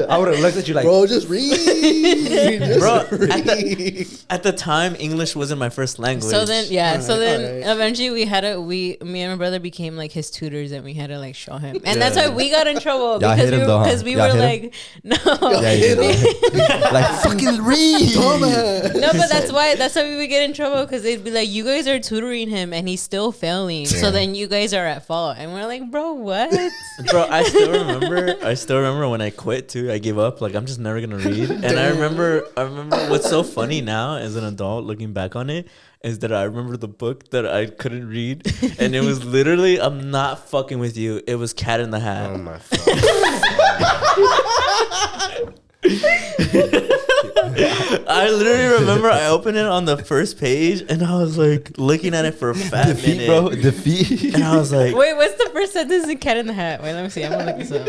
I would have looked at you like, Bro, just read. Bro, at the time, English wasn't my first language. So then, Alright. eventually me and my brother became like his tutors, and we had to like show him, and that's why we got in trouble Y'all hit him though, huh? because we Y'all were hit him? like, no, yeah, yeah. Like fucking read. no, but that's why we would get in trouble because they'd be like, you guys are tutoring him and he's still failing, so then you guys are at fault, and we're like, bro, what? Bro, I still remember when I quit too. I gave up. Like I'm just never gonna read. And I remember what's so funny now as an adult looking back on it is that I remember the book that I couldn't read, and it was literally, I'm not fucking with you, it was Cat in the Hat. Oh my fuck. I literally remember I opened it on the first page, and I was like looking at it for a fat Defeat, minute, bro. Defeat. and I was like, Wait, what's the first sentence in Cat in the Hat? Wait, let me see. I'm gonna look this up.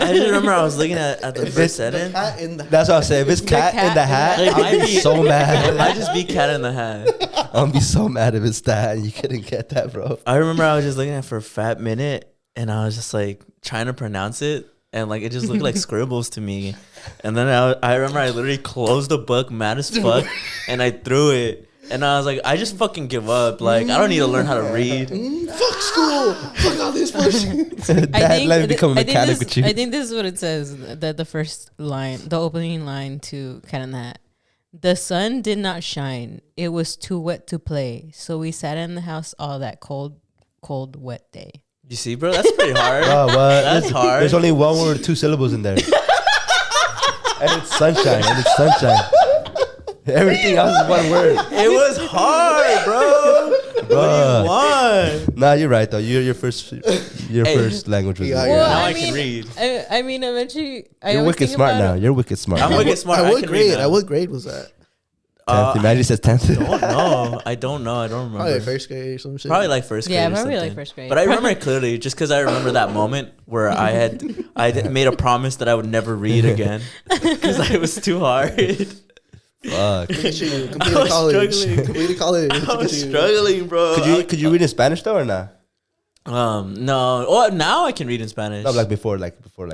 I just remember I was looking at the first sentence. Cat in the That's what I'm saying. If it's cat in the hat, Like, I'll be so It mad. might just be Cat in the Hat. I'm gonna be so mad if it's that. You couldn't get that, bro. I remember I was just looking at it for a fat minute, and I was just like trying to pronounce it, and like it just looked like scribbles to me. And then I remember I literally closed the book, mad as fuck, and I threw it. And I was like, I just fucking give up. Like, I don't need to learn how to read. fuck school. Fuck all this bullshit. Dad, let me become a mechanic with you. I think this is what it says. That the first line, the opening line to Cat in the Hat. The sun did not shine. It was too wet to play. So we sat in the house all that cold, wet day. You see, bro? That's pretty hard. Oh, what? That's hard. There's only one word, 2 syllables in there. And it's sunshine. Everything else is one word. It was hard, bro. What do you want? Nah, you're right though. Your first language was. Yeah, English. Now I can read. I mean, eventually, You're wicked smart now. You're wicked smart. I'm wicked smart. At I what can grade? read now. At what grade was that? 10th. Imagine it says 10th. I don't know. I don't remember. Probably like first grade or some shit. Probably like first grade. Yeah, or probably like something. first grade. But I remember it clearly just because I remember that moment where I made a promise that I would never read again because it was too hard. Fuck. Look at you. I Completed was college. struggling. Completed college. I Look at was you. struggling, bro. Could you read in Spanish though or not? No. Oh, now I can read in Spanish. No, like before. No.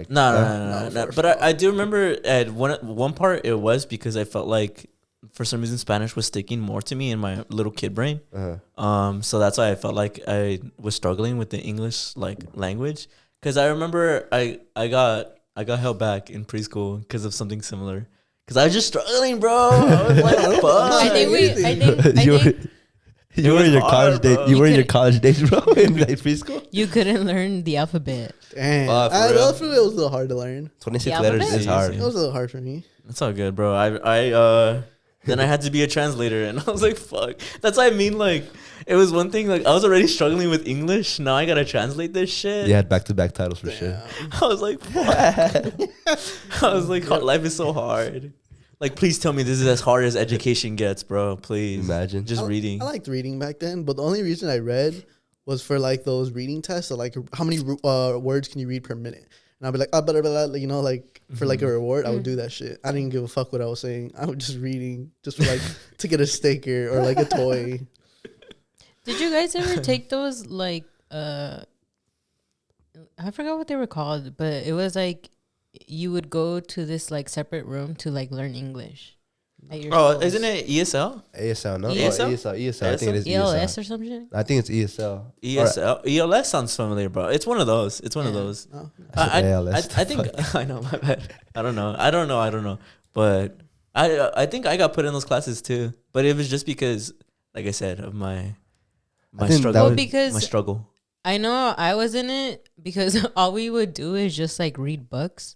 No, But I do remember at one part it was because I felt like for some reason Spanish was sticking more to me in my little kid brain. So that's why I felt like I was struggling with the English like language. Because I remember I got held back in preschool because of something similar. Because I was just struggling, bro. I was like, fuck. I think You were in your hard, college days. bro. You were in your couldn't- college days, bro. In like preschool. you couldn't learn the alphabet. Damn. Fuck, for I real. love it. It was a little hard to learn. 26 Yeah, letters alphabet? is hard. It was a little hard for me. That's all good, bro. I then I had to be a translator, and I was like, fuck. That's what I mean. Like, it was one thing. Like, I was already struggling with English. Now I gotta translate this shit. You had back-to-back titles for sure. I was like, fuck. I was like, life is so hard. Like, please tell me this is as hard as education gets, bro. Please. Imagine. Just reading. I liked reading back then, but the only reason I read was for like those reading tests. So like, how many words can you read per minute? And I'd be like, you know, like for like a reward, I would do that shit. I didn't give a fuck what I was saying. I was just reading, just for like to get a sticker or like a toy. Did you guys ever take those like I forgot what they were called, but it was like you would go to this like separate room to like learn English at your Oh, schools. isn't it ESL? ASL, no? ESL? ESL. I think it is ELS ESL. or some shit? I think it's ESL. ESL. ELS sounds familiar, bro. It's one of those. It's one of those. No. I ALS. think I know, my bad. I don't know. But I think I got put in those classes too. But it was just because, like I said, of my think struggle. that was- Well, because my struggle. I know I was in it because all we would do is just like read books.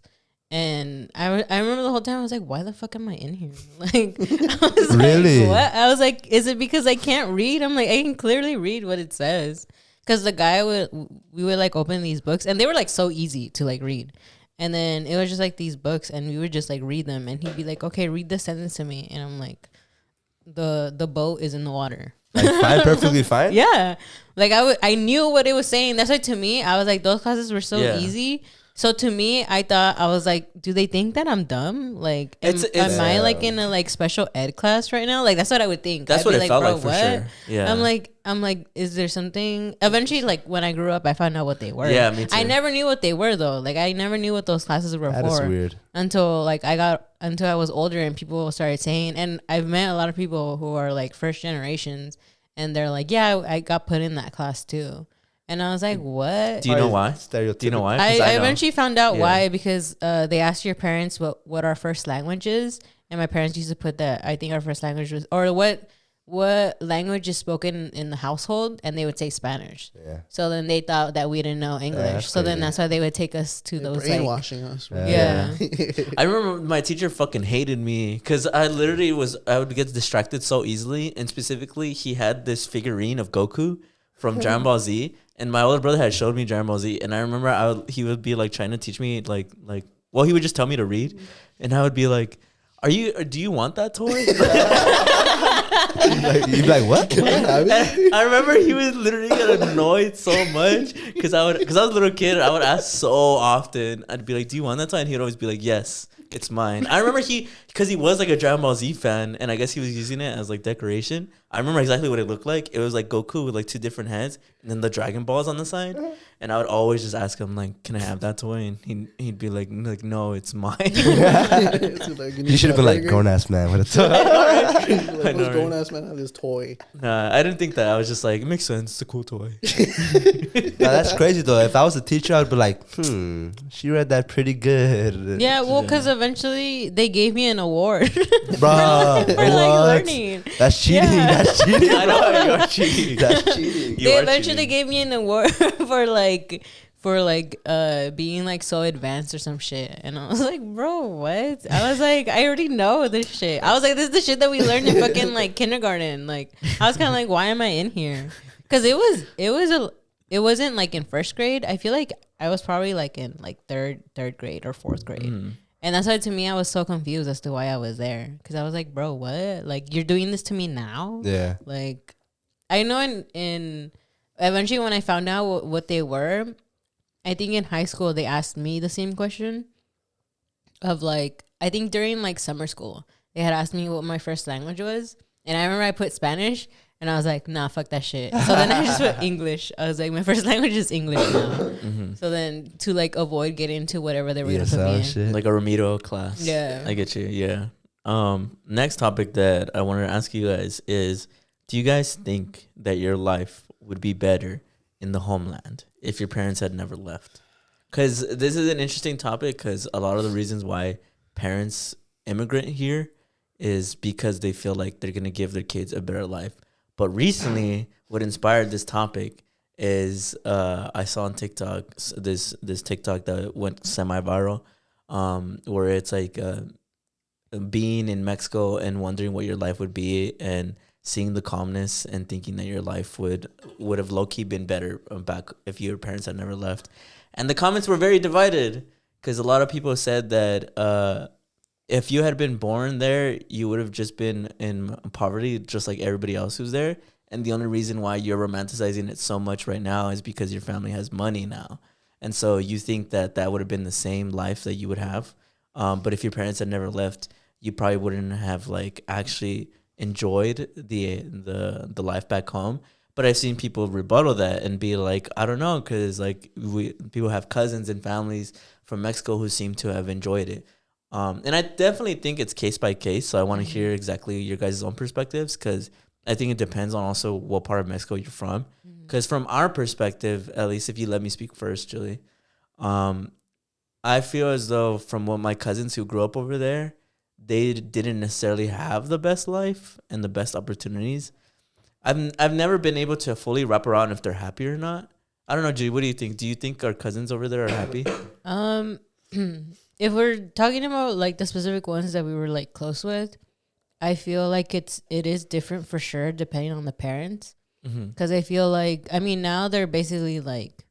And I remember the whole time I was like, why the fuck am I in here? Like, I was Really? like, what? I was like, is it because I can't read? I'm like, I can clearly read what it says. Because the guy we would like open these books and they were like so easy to like read. And then it was just like these books and we would just like read them. And he'd be like, okay, read this sentence to me. And I'm like, the boat is in the water. Like fine, perfectly fine? Yeah. Like I knew what it was saying. That's why to me, I was like, those classes were so Yeah. easy. So to me, I thought, I was like, do they think that I'm dumb? Like, am I like in a like special ed class right now? Like, that's what I would think. That's I'd what be it like, felt bro, like for what? sure. Yeah. I'm like, is there something? Eventually, like when I grew up, I found out what they were. Yeah, me too. I never knew what they were though. Like I never knew what those classes were That for is weird. until I was older and people started saying, and I've met a lot of people who are like first generations and they're like, yeah, I got put in that class too. And I was like, what? Do you know why? Stereotypical. Do you know why? I 'Cause know. eventually found out Yeah. why, because they asked your parents what our first language is. And my parents used to put that, I think our first language was, or what what language is spoken in the household, and they would say Spanish. Yeah. So then they thought that we didn't know English. that's So then crazy. that's why they would take us to They're those brainwashing us. Bro. Yeah. I remember my teacher fucking hated me because I would get distracted so easily. And specifically, he had this figurine of Goku from Dragon Ball Z. And my older brother had showed me Dragon Ball Z. And I remember he would be like trying to teach me well, he would just tell me to read. And I would be like, do you want that toy? You'd be like, what? I remember he would literally get annoyed so much because I was a little kid and I would ask so often. I'd be like, do you want that toy? And he would always be like, yes, it's mine. I remember because he was like a Dragon Ball Z fan and I guess he was using it as like decoration. I remember exactly what it looked like. It was like Goku with like two different heads and then the Dragon Balls on the side. And I would always just ask him like, can I have that toy? And he'd be like, no, it's mine. You should have been like, grown ass man with a toy. Like, what's grown ass man have this toy? Nah, I didn't think that. I was just like, it makes sense. It's a cool toy. Nah, that's crazy though. If I was a teacher, I'd be like, she read that pretty good. Yeah, well, because eventually they gave me an award Bro, for like what? learning. That's cheating. Yeah. That's cheating. I know you're cheating. That's cheating. You They are eventually cheating. gave me an award for being like so advanced or some shit, and I was like, bro, what? I was like, I already know this shit. I was like, this is the shit that we learned in fucking like kindergarten. Like, I was kind of like, why am I in here? Because it wasn't like in first grade. I feel like I was probably like in like third grade or fourth grade. And that's why to me I was so confused as to why I was there, because I was like, bro, what? Like, you're doing this to me now? Yeah. Like, I know in eventually when I found out what they were, I think in high school they asked me the same question of like, I think during like summer school they had asked me what my first language was, and I remember I put Spanish. And I was like, nah, fuck that shit. So then I just put English. I was like, my first language is English now. So then to like avoid getting into whatever they were going to put me in. Shit. Like a remedial class. Yeah. I get you. Yeah. Next topic that I wanted to ask you guys is, do you guys think that your life would be better in the homeland if your parents had never left? Because this is an interesting topic, because a lot of the reasons why parents immigrate here is because they feel like they're going to give their kids a better life. But recently, what inspired this topic is I saw on TikTok this TikTok that went semi-viral, where it's like being in Mexico and wondering what your life would be, and seeing the calmness and thinking that your life would have low-key been better back if your parents had never left. And the comments were very divided, because a lot of people said that if you had been born there, you would have just been in poverty, just like everybody else who's there. And the only reason why you're romanticizing it so much right now is because your family has money now. And so you think that would have been the same life that you would have. But if your parents had never left, you probably wouldn't have like actually enjoyed the life back home. But I've seen people rebuttal that and be like, I don't know, because like people have cousins and families from Mexico who seem to have enjoyed it. And I definitely think it's case by case. So I want to hear exactly your guys' own perspectives, because I think it depends on also what part of Mexico you're from. Because from our perspective, at least if you let me speak first, Julie, I feel as though from what my cousins who grew up over there, they didn't necessarily have the best life and the best opportunities. I've never been able to fully wrap around if they're happy or not. I don't know, Julie, what do you think? Do you think our cousins over there are happy? If we're talking about like the specific ones that we were like close with, I feel like it is different for sure depending on the parents. Because I feel like, I mean, now they're basically like,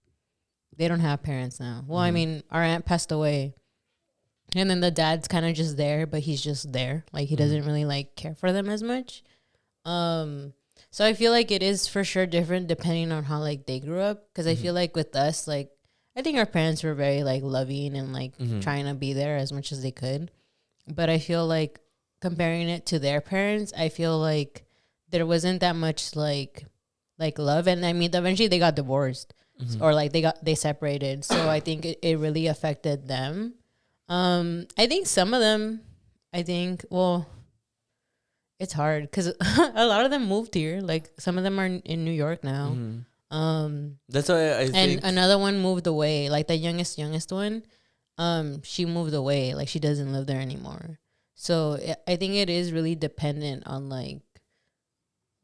they don't have parents now. Well, I mean, our aunt passed away, and then the dad's kind of just there, but he's just there. Like, he doesn't really like care for them as much. So I feel like it is for sure different depending on how like they grew up. Because I feel like with us, like, I think our parents were very like loving and like trying to be there as much as they could. But I feel like comparing it to their parents, I feel like there wasn't that much like love. And I mean, eventually they got divorced or like they separated. So I think it really affected them. I think some of them, well, it's hard because a lot of them moved here. Like some of them are in New York now. That's why I think. And another one moved away. Like the youngest one, she moved away. Like she doesn't live there anymore. So I think it is really dependent on like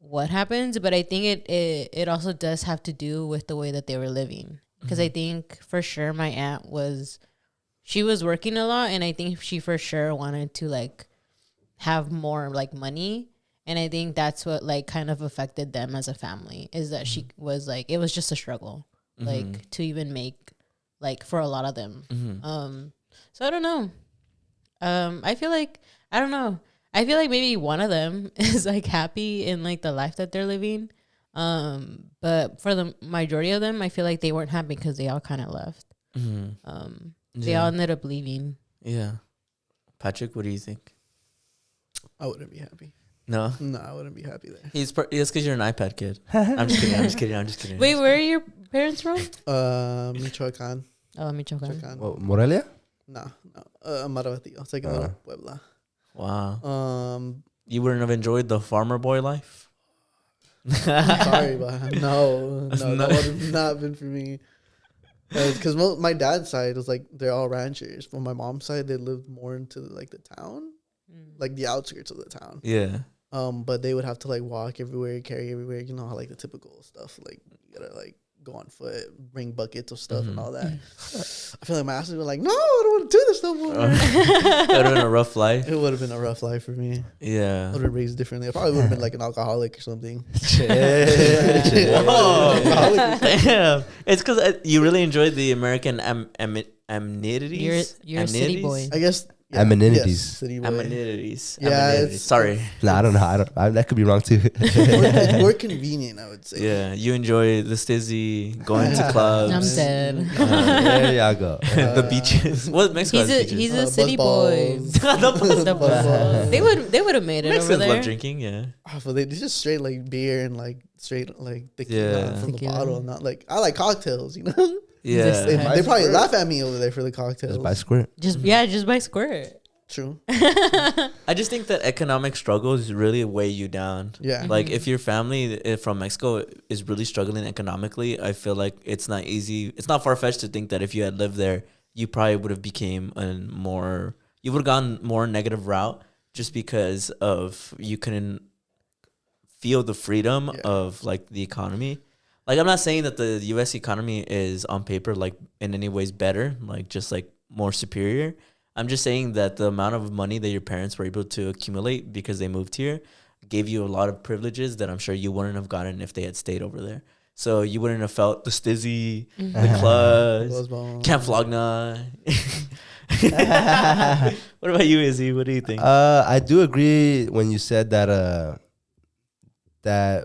what happens, but I think it also does have to do with the way that they were living. Because I think for sure my aunt she was working a lot, and I think she for sure wanted to like have more like money. And I think that's what like kind of affected them as a family, is that she was like, it was just a struggle, like to even make, like for a lot of them. So I don't know. I feel like, I don't know. I feel like maybe one of them is like happy in like the life that they're living. But for the majority of them, I feel like they weren't happy because they all kind of left. They all ended up leaving. Yeah. Patrick, what do you think? I wouldn't be happy. No? No, I wouldn't be happy there. It's because you're an iPad kid. I'm just kidding. Wait, where are your parents from? Michoacan. Oh, Michoacan. Well, Morelia? No. Marabatío. It's like in Puebla. Wow. You wouldn't have enjoyed the farmer boy life? Sorry, but no, that would have not been for me. Because my dad's side was like, they're all ranchers. But my mom's side, they lived more into like the town, like the outskirts of the town. Yeah. But they would have to like walk everywhere, carry everywhere. You know how like the typical stuff, like you gotta like go on foot, bring buckets of stuff and all that. I feel like my asses were like, no, I don't want to do this no more. That would have been a rough life. It would have been a rough life for me. Yeah. I would have been raised differently. I probably would have been like an alcoholic or something. Oh, damn. It's because you really enjoyed the American amenities. You're a city boy. I guess. Yeah, amenities. Yes, city boy. Amenities. Yeah, Sorry. Nah, I don't know. That could be wrong too. It's more convenient, I would say. Yeah, you enjoy the stizzy, going to clubs. I'm dead. There y'all go. The beaches. What Mexico has beaches? He's a city boy. The buzz. They would have made it Mexicans over there. love drinking, yeah. Oh, but they just straight like beer and like straight like tequila Yeah. from Tequila. the bottle. Not like I like cocktails, you know. Yeah. They probably laugh at me over there for the cocktails. Just by squirt. Just by squirt. True. I just think that economic struggles really weigh you down. Yeah. Like if your family from Mexico is really struggling economically, I feel like it's not easy. It's not far-fetched to think that if you had lived there, you probably would have became you would have gone more negative route just because of you couldn't feel the freedom of like the economy. Like I'm not saying that the US economy is on paper like in any ways better, like just like more superior. I'm just saying that the amount of money that your parents were able to accumulate because they moved here gave you a lot of privileges that I'm sure you wouldn't have gotten if they had stayed over there. So you wouldn't have felt the stizzy, the clubs, Camp Flogna. What about you, Izzy? What do you think? I do agree when you said that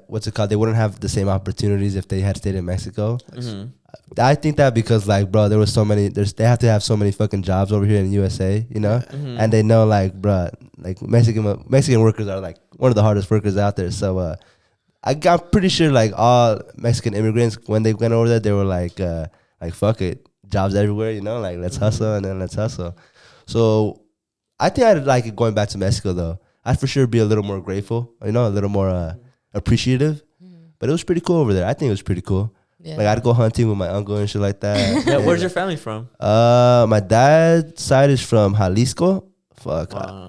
what's it called? They wouldn't have the same opportunities if they had stayed in Mexico. I think that because like, bro, there was so many. They have to have so many fucking jobs over here in USA, you know, and they know like, bro, like Mexican workers are like one of the hardest workers out there. So I'm pretty sure like all Mexican immigrants when they went over there, they were like fuck it, jobs everywhere, you know, like let's hustle and then let's hustle. So I think I'd like it going back to Mexico though. I'd for sure be a little more grateful, you know, a little more appreciative. But it was pretty cool over there. I think it was pretty cool. Yeah. Like I'd go hunting with my uncle and shit like that. Yeah, where's your family from? My dad's side is from Jalisco.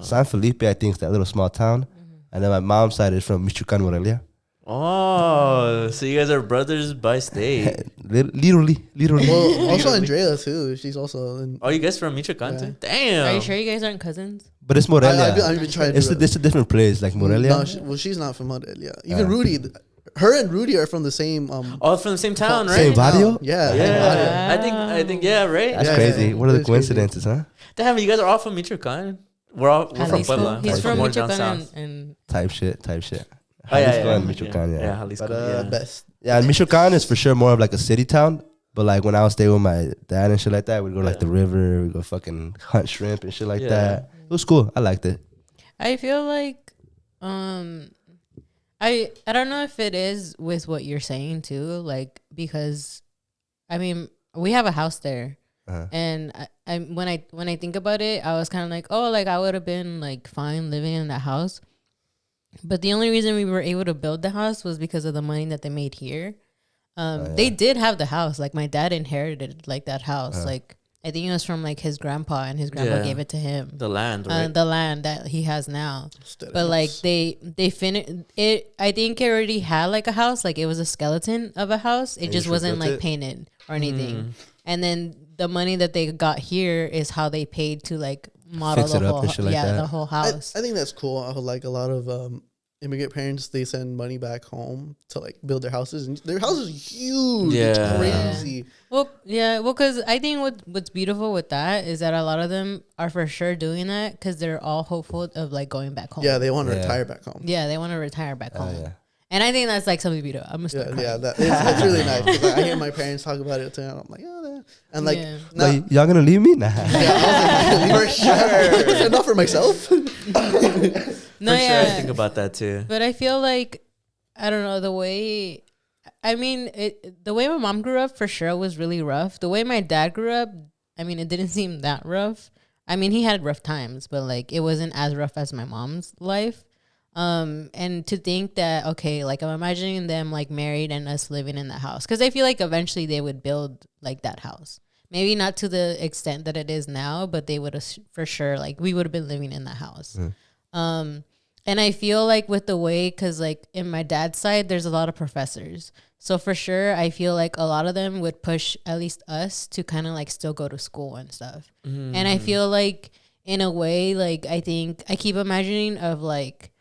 San Felipe, I think, is that little small town. And then my mom's side is from Michoacan, Morelia. Oh, so you guys are brothers by state. Literally. Well, also Andrea too. She's also. Oh, you guys from Michoacan too? Damn. Are you sure you guys aren't cousins? But it's Morelia. I've been trying to it's a different place, like Morelia. No, she's not from Morelia. Even Rudy. Her and Rudy are from the same. From the same town, right? Same barrio? Yeah. I think, yeah, right? That's crazy. What are the coincidences, huh? Damn, you guys are all from Michoacan. We're from Puebla. He's from more Michoacan and type shit. Jalisco and Michoacan, yeah. Jalisco, but best. Yeah, and Michoacan is for sure more of like a city town. But like when I was staying with my dad and shit like that, we'd go like the river, we'd go fucking hunt shrimp and shit like that. It was cool. I liked it. I feel like I don't know if it is with what you're saying too, like because I mean we have a house there, and I when I think about it, I was kind of like, oh, like I would have been like fine living in that house, but the only reason we were able to build the house was because of the money that they made here. They did have the house, like my dad inherited like that house, like I think it was from like his grandpa, and his grandpa gave it to him. The land, right? The land that he has now. But like they finished it. I think it already had like a house. Like it was a skeleton of a house. It just wasn't like painted or anything. And then the money that they got here is how they paid to like model Fix it the up whole and shit like that. the whole house. I think that's cool. Like a lot of immigrant parents, they send money back home to like build their houses, and their house is huge. It's crazy. Well, because I think what's beautiful with that is that a lot of them are for sure doing that because they're all hopeful of like going back home. Yeah, they want to retire back home. Yeah, they want to retire back home. And I think that's like something beautiful. I'm gonna start crying. It's really nice. Like, I hear my parents talk about it too, and I'm like, oh, and like, like, y'all gonna leave me? Nah. For sure. Not for myself. No, for sure, I think about that too. But I feel like, I don't know, the way my mom grew up for sure was really rough. The way my dad grew up, I mean, it didn't seem that rough. I mean, he had rough times, but like it wasn't as rough as my mom's life. And to think that, okay, like I'm imagining them like married and us living in that house, because I feel like eventually they would build like that house. Maybe not to the extent that it is now, but they would have for sure, like we would have been living in that house. And I feel like with the way, because like in my dad's side, there's a lot of professors. So for sure, I feel like a lot of them would push at least us to kind of like still go to school and stuff. And I feel like in a way, like I think I keep imagining of like,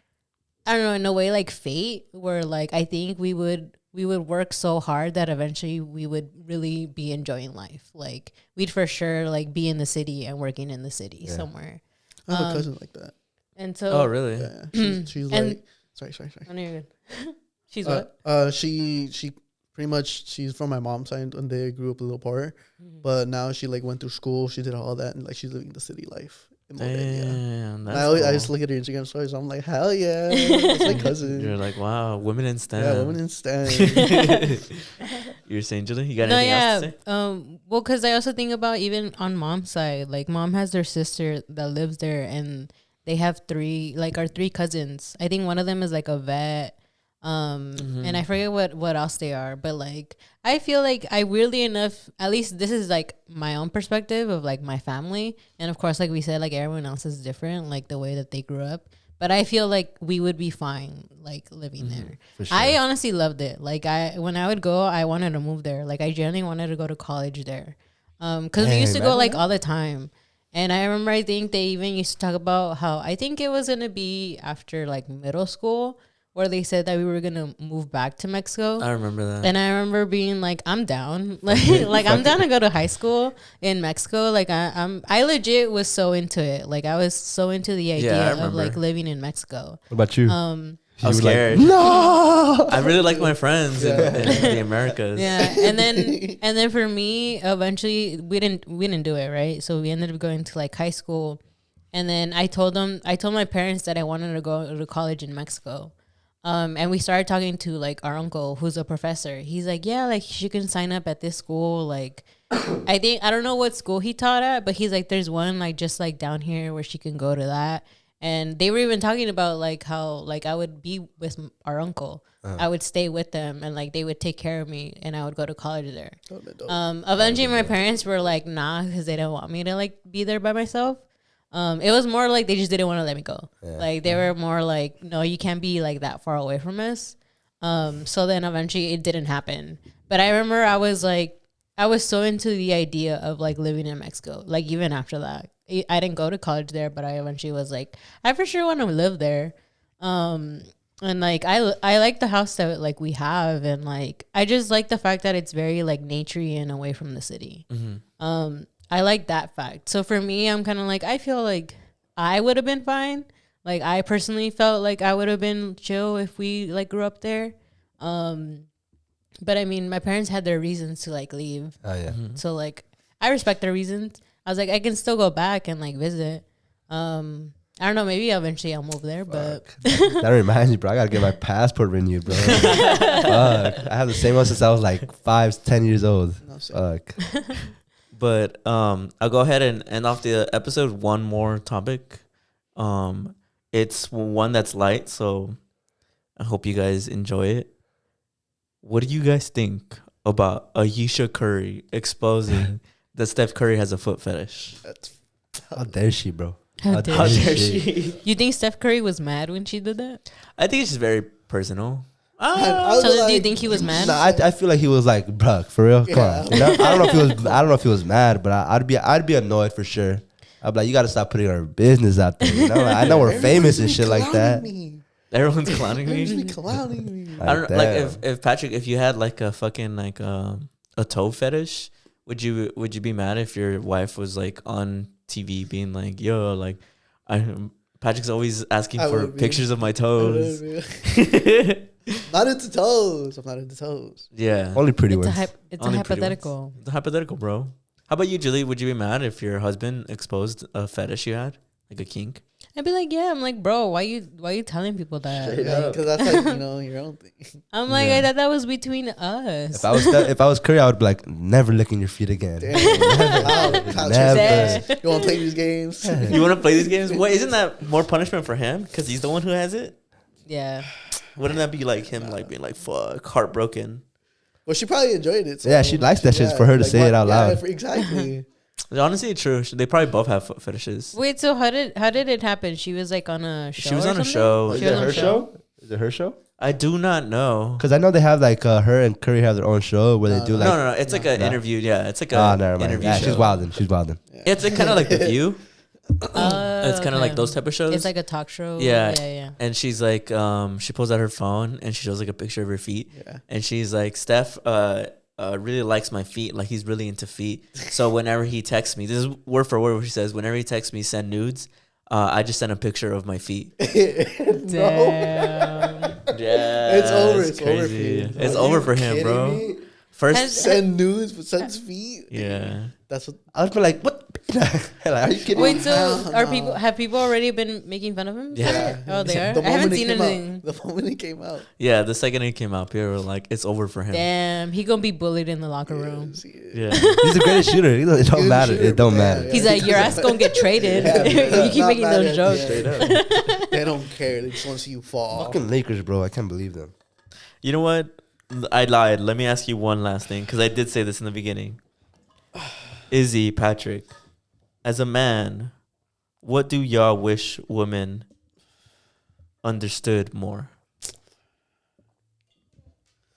I don't know, in a way like fate, where like I think we would work so hard that eventually we would really be enjoying life. Like we'd for sure like be in the city and working in the city somewhere. I have a cousin like that. And so, oh really? Yeah, she's like, sorry. Oh, no, you're good. She's what? She pretty much, she's from my mom's side, and they grew up a little poor, but now she like went through school, she did all that, and like she's living the city life. Damn, I just look at her Instagram stories. I'm like, hell yeah, that's my cousin. You're like, wow, women in STEM. Yeah, women in STEM. You're saying, Julie, you got anything else to say? Well, because I also think about even on mom's side, like mom has their sister that lives there, and they have three cousins. I think one of them is like a vet. And I forget what else they are, but like I feel like I weirdly enough, at least this is like my own perspective of like my family, and of course like we said, like everyone else is different, like the way that they grew up, but I feel like we would be fine like living there. Sure. I honestly loved it. Like when I would go, I wanted to move there. Like I genuinely wanted to go to college there, because we used to go like all the time. And I remember, I think they even used to talk about how I think it was gonna be after like middle school, where they said that we were gonna move back to Mexico. I remember that. And I remember being like, I'm down. Like I'm down to go to high school in Mexico. Like I legit was so into it. Like I was so into the idea of like living in Mexico. What about you? I was scared. Like, no, I really like my friends in the Americas. Yeah, and then for me, eventually we didn't do it, right. So we ended up going to like high school, and then I told my parents that I wanted to go to college in Mexico. And we started talking to like our uncle, who's a professor. He's like, yeah, like she can sign up at this school. Like, I don't know what school he taught at, but he's like, there's one like just like down here where she can go to that. And they were even talking about like how like I would be with our uncle. I would stay with them, and like they would take care of me, and I would go to college there. Eventually my parents were like, nah, because they didn't want me to like be there by myself. It was more like they just didn't want to let me go. Like they were more like, no, you can't be like that far away from us. So then eventually it didn't happen. But I remember I was so into the idea of like living in Mexico. Like even after that, I didn't go to college there, but I eventually was like, I for sure want to live there. And like I like the house that like we have, and like I just like the fact that it's very like naturey and away from the city. I like that fact. So for me, I'm kind of like, I feel like I would have been fine. Like I personally felt like I would have been chill if we like grew up there. But I mean, my parents had their reasons to like leave. Oh yeah. So like I respect their reasons. I was like, I can still go back and like visit. I don't know, maybe eventually I'll move there, but that reminds me, bro. I gotta get my passport renewed, bro. Fuck. I have the same one since I was like 5-10 years old. No, fuck. But I'll go ahead and end off the episode. One more topic. It's one that's light, so I hope you guys enjoy it. What do you guys think about Ayesha Curry exposing that Steph Curry has a foot fetish. How dare she, bro? How dare How she? dare she? You think Steph Curry was mad when she did that? I think it's just very personal. I So was do you think he was mad? No, I feel like he was like, bruh, for real, come on. You know? I don't know if he was mad, but I'd be annoyed for sure. I'd be like, you gotta stop putting our business out there. You know, like, I know we're famous and shit like that. Everyone's clowning me. Everyone's clowning me. I don't know, like damn. if Patrick, if you had like a fucking like a toe fetish, would you be mad if your wife was like on TV being like, yo, like Patrick's always asking for pictures of my toes. Not into toes. I'm not into toes. Yeah. Only pretty ones. It's Only a pretty hypothetical. It's a hypothetical, bro. How about you, Julie? Would you be mad if your husband exposed a fetish you had, like a kink? I'd be like, yeah. I'm like, bro, why you telling people that? Yeah, because that's like, you know, your own thing. I'm like, I thought that was between us. If I was Curry, I would be like, never licking your feet again. Never. You want to play these games? You want to play these games? What, isn't that more punishment for him? Because he's the one who has it? Yeah. Wouldn't that be like him like being like, fuck, heartbroken? Well, she probably enjoyed it. So Yeah, she likes that shit for her to say it out loud. Exactly. Honestly, true. They probably both have foot fetishes. Wait, so how did it happen? She was like on a show. She was or on a something? show. Is She it was on her a show? Is it her show? I do not know. Because I know they have like her and Curry have their own show where they do like. No. It's like an interview. Yeah, it's like a Never mind. interview Yeah, show. she's wilding. She's wilding. It's like kind of like The View. It's kind of like those type of shows. It's like a talk show. Yeah. Yeah. And she's like, she pulls out her phone and she shows like a picture of her feet. Yeah. And she's like, Steph really likes my feet. Like he's really into feet. So whenever he texts me, this is word for word what she says. Whenever he texts me, send nudes. I just send a picture of my feet. Damn. Yeah, It's over. It's crazy. over for you. It's Are over you for him, kidding bro. me? First, Send news, but sends feet. yeah. That's what. I was like, what? Like, are you kidding Wait, me? so have people already been making fun of him? Yeah. Oh, they are. The I haven't moment it seen came anything. out. The moment it came out. Yeah, the second it came out, people were like, it's over for him. Damn, he gonna be bullied in the locker room. Yeah. He's the greatest shooter. It don't matter. It don't matter. He's like, your ass gonna get traded. You keep making those jokes. Straight up. They don't care. They just want to see you fall. Fucking Lakers, bro. I can't believe them. You know what? I lied. Let me ask you one last thing because I did say this in the beginning. Izzy, Patrick, as a man, what do y'all wish women understood more?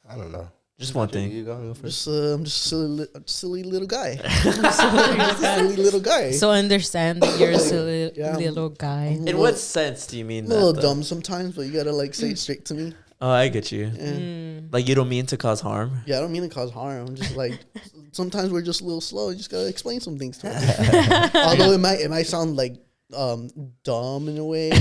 I don't know. Just one thing. You go first. I'm just a silly little guy. silly little guy. So understand that you're a silly Yeah, little guy. In what sense do you mean I'm that? a little though? dumb sometimes, but you gotta like say it straight to me. Oh, I get you. Yeah. Like you don't mean to cause harm. Yeah, I don't mean to cause harm. I'm just like sometimes we're just a little slow. You just gotta explain some things to me. Although it might sound like dumb in a way.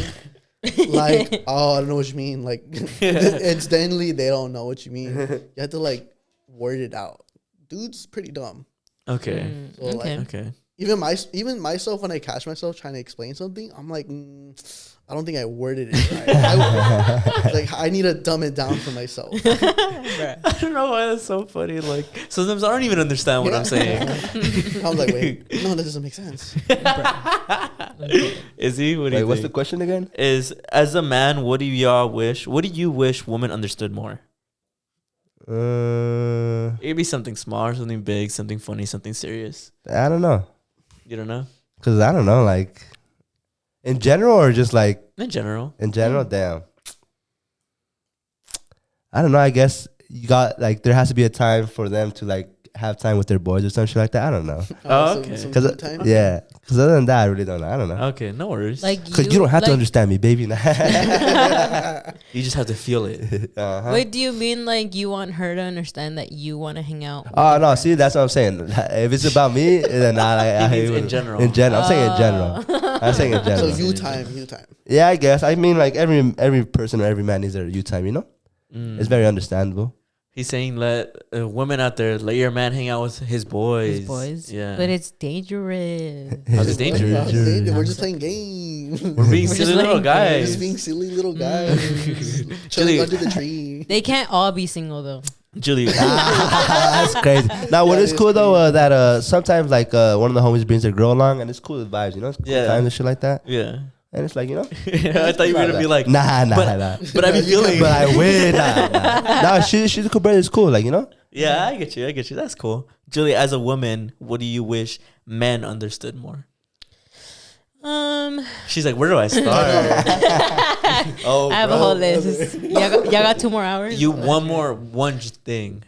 Like, oh, I don't know what you mean. Like, incidentally, they don't know what you mean. You have to like word it out. Dude's pretty dumb. Okay. So, like, Okay. even myself, when I catch myself trying to explain something, I'm like, I don't think I worded it right. Like, I need to dumb it down for myself. I don't know why that's so funny. Like sometimes I don't even understand what I'm saying. I'm like, wait, no, that doesn't make sense. Izzy, what do Wait, you what's the think? question again? Is as a man, what do y'all wish? What do you wish women understood more? It could be something small, something big, something funny, something serious. I don't know. You don't know? Cause I don't know, like in general or just like In general. in general. Damn. I don't know. I guess you got like there has to be a time for them to like have time with their boys or something like that. I don't know. Oh, okay. Some Cause good time. yeah. Cause other than that, I really don't know. I don't know. Okay, no worries. Like Cause you don't have to like- understand me, baby. You just have to feel it. Uh-huh. Wait, do you mean like you want her to understand that you want to hang out? with Oh your no! friends? See, that's what I'm saying. If it's about me, then I He means hate in general. In general, I'm saying in general. I'm saying in So general. you time. Yeah, I guess. I mean, like every person or every man needs their you time. You know, it's very understandable. He's saying let women out there, let your man hang out with his boys. His boys. Yeah. But it's dangerous. How's it dangerous? We're just playing games. We're being We're silly just little letting guys. Just being silly little guys. Chilling Julie. under the tree. They can't all be single though. Julie. That's crazy. Now, what That is is cool though, that sometimes like one of the homies brings their girl along, and it's cool with vibes. You know, it's cool Yeah. times and shit like that. Yeah. And it's like, you know. I thought you were gonna be like, nah. But I be feeling. But I win. Nah, she's a cool brother. It's cool, like, you know. Yeah, I get you. That's cool. Julie, as a woman, what do you wish men understood more? She's like, where do I start? I have a whole list. Y'all got 2 more hours. One thing.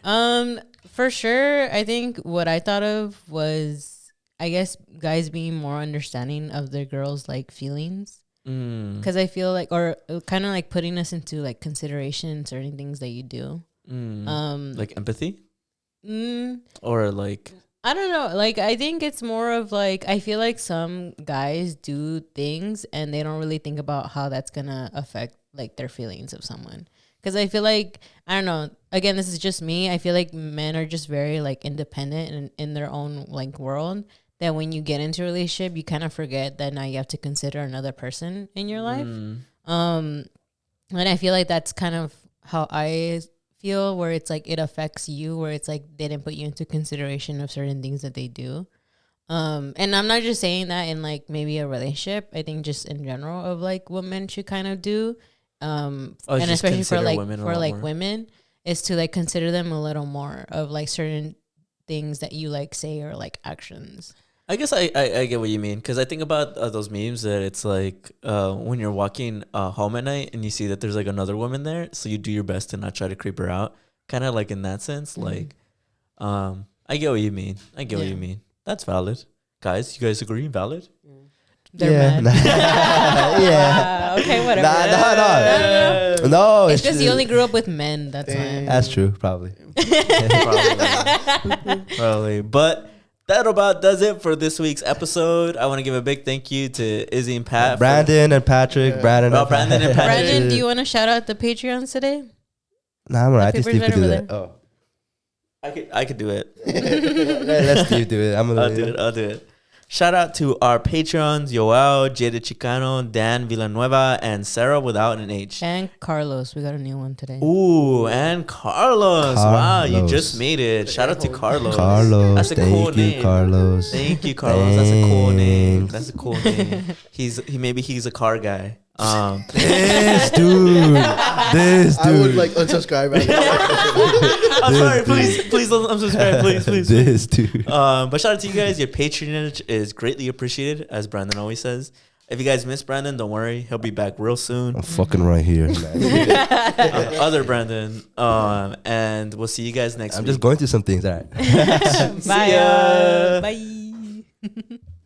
For sure. I think what I thought of was, I guess, guys being more understanding of their girls' like feelings. Because I feel like, or kind of like putting us into like consideration in certain things that you do. Like empathy, or like I don't know. Like, I think it's more of like, I feel like some guys do things and they don't really think about how that's gonna affect like their feelings of someone. Because I feel like, I don't know, again, this is just me. I feel like men are just very like independent and in their own like world, that when you get into a relationship, you kind of forget that now you have to consider another person in your life. And I feel like that's kind of how I feel, where it's like it affects you, where it's like they didn't put you into consideration of certain things that they do. And I'm not just saying that in like maybe a relationship. I think just in general of like what men should kind of do. And especially for women is to like consider them a little more of like certain things that you like say or like actions. I guess I get what you mean, because I think about those memes that it's like when you're walking home at night and you see that there's like another woman there, so you do your best to not try to creep her out, kind of like in that sense. Like I get what you mean. What you mean. That's valid. Guys, you guys agree? Valid? They're mad. Yeah. Okay, whatever. No, it's because you only grew up with men. That's why. That's true. Probably. Probably. But that about does it for this week's episode. I want to give a big thank you to Izzy and Pat. Brandon and Patrick. Yeah. Brandon and Patrick. Brandon, do you want to shout out the Patreons today? Nah, I'm alright. I think Steve could do that. Oh. I could do it. Let Steve do it. I'll do it. Shout out to our Patreons, Yoel, Jada Chicano, Dan Villanueva, and Sara without an H. And Carlos. We got a new one today. Ooh, and Carlos. Wow, you just made it. Shout out to Carlos. That's a cool name. Carlos. Thank you, Carlos. That's a cool name. He's a car guy. This dude. I would like unsubscribe. I'm sorry. Please don't unsubscribe. Please. This dude. But shout out to you guys. Your patronage is greatly appreciated, as Brandon always says. If you guys miss Brandon, don't worry. He'll be back real soon. I'm fucking right here. Other Brandon. And we'll see you guys next week. I'm just going through some things. All right. Bye. See ya. Bye.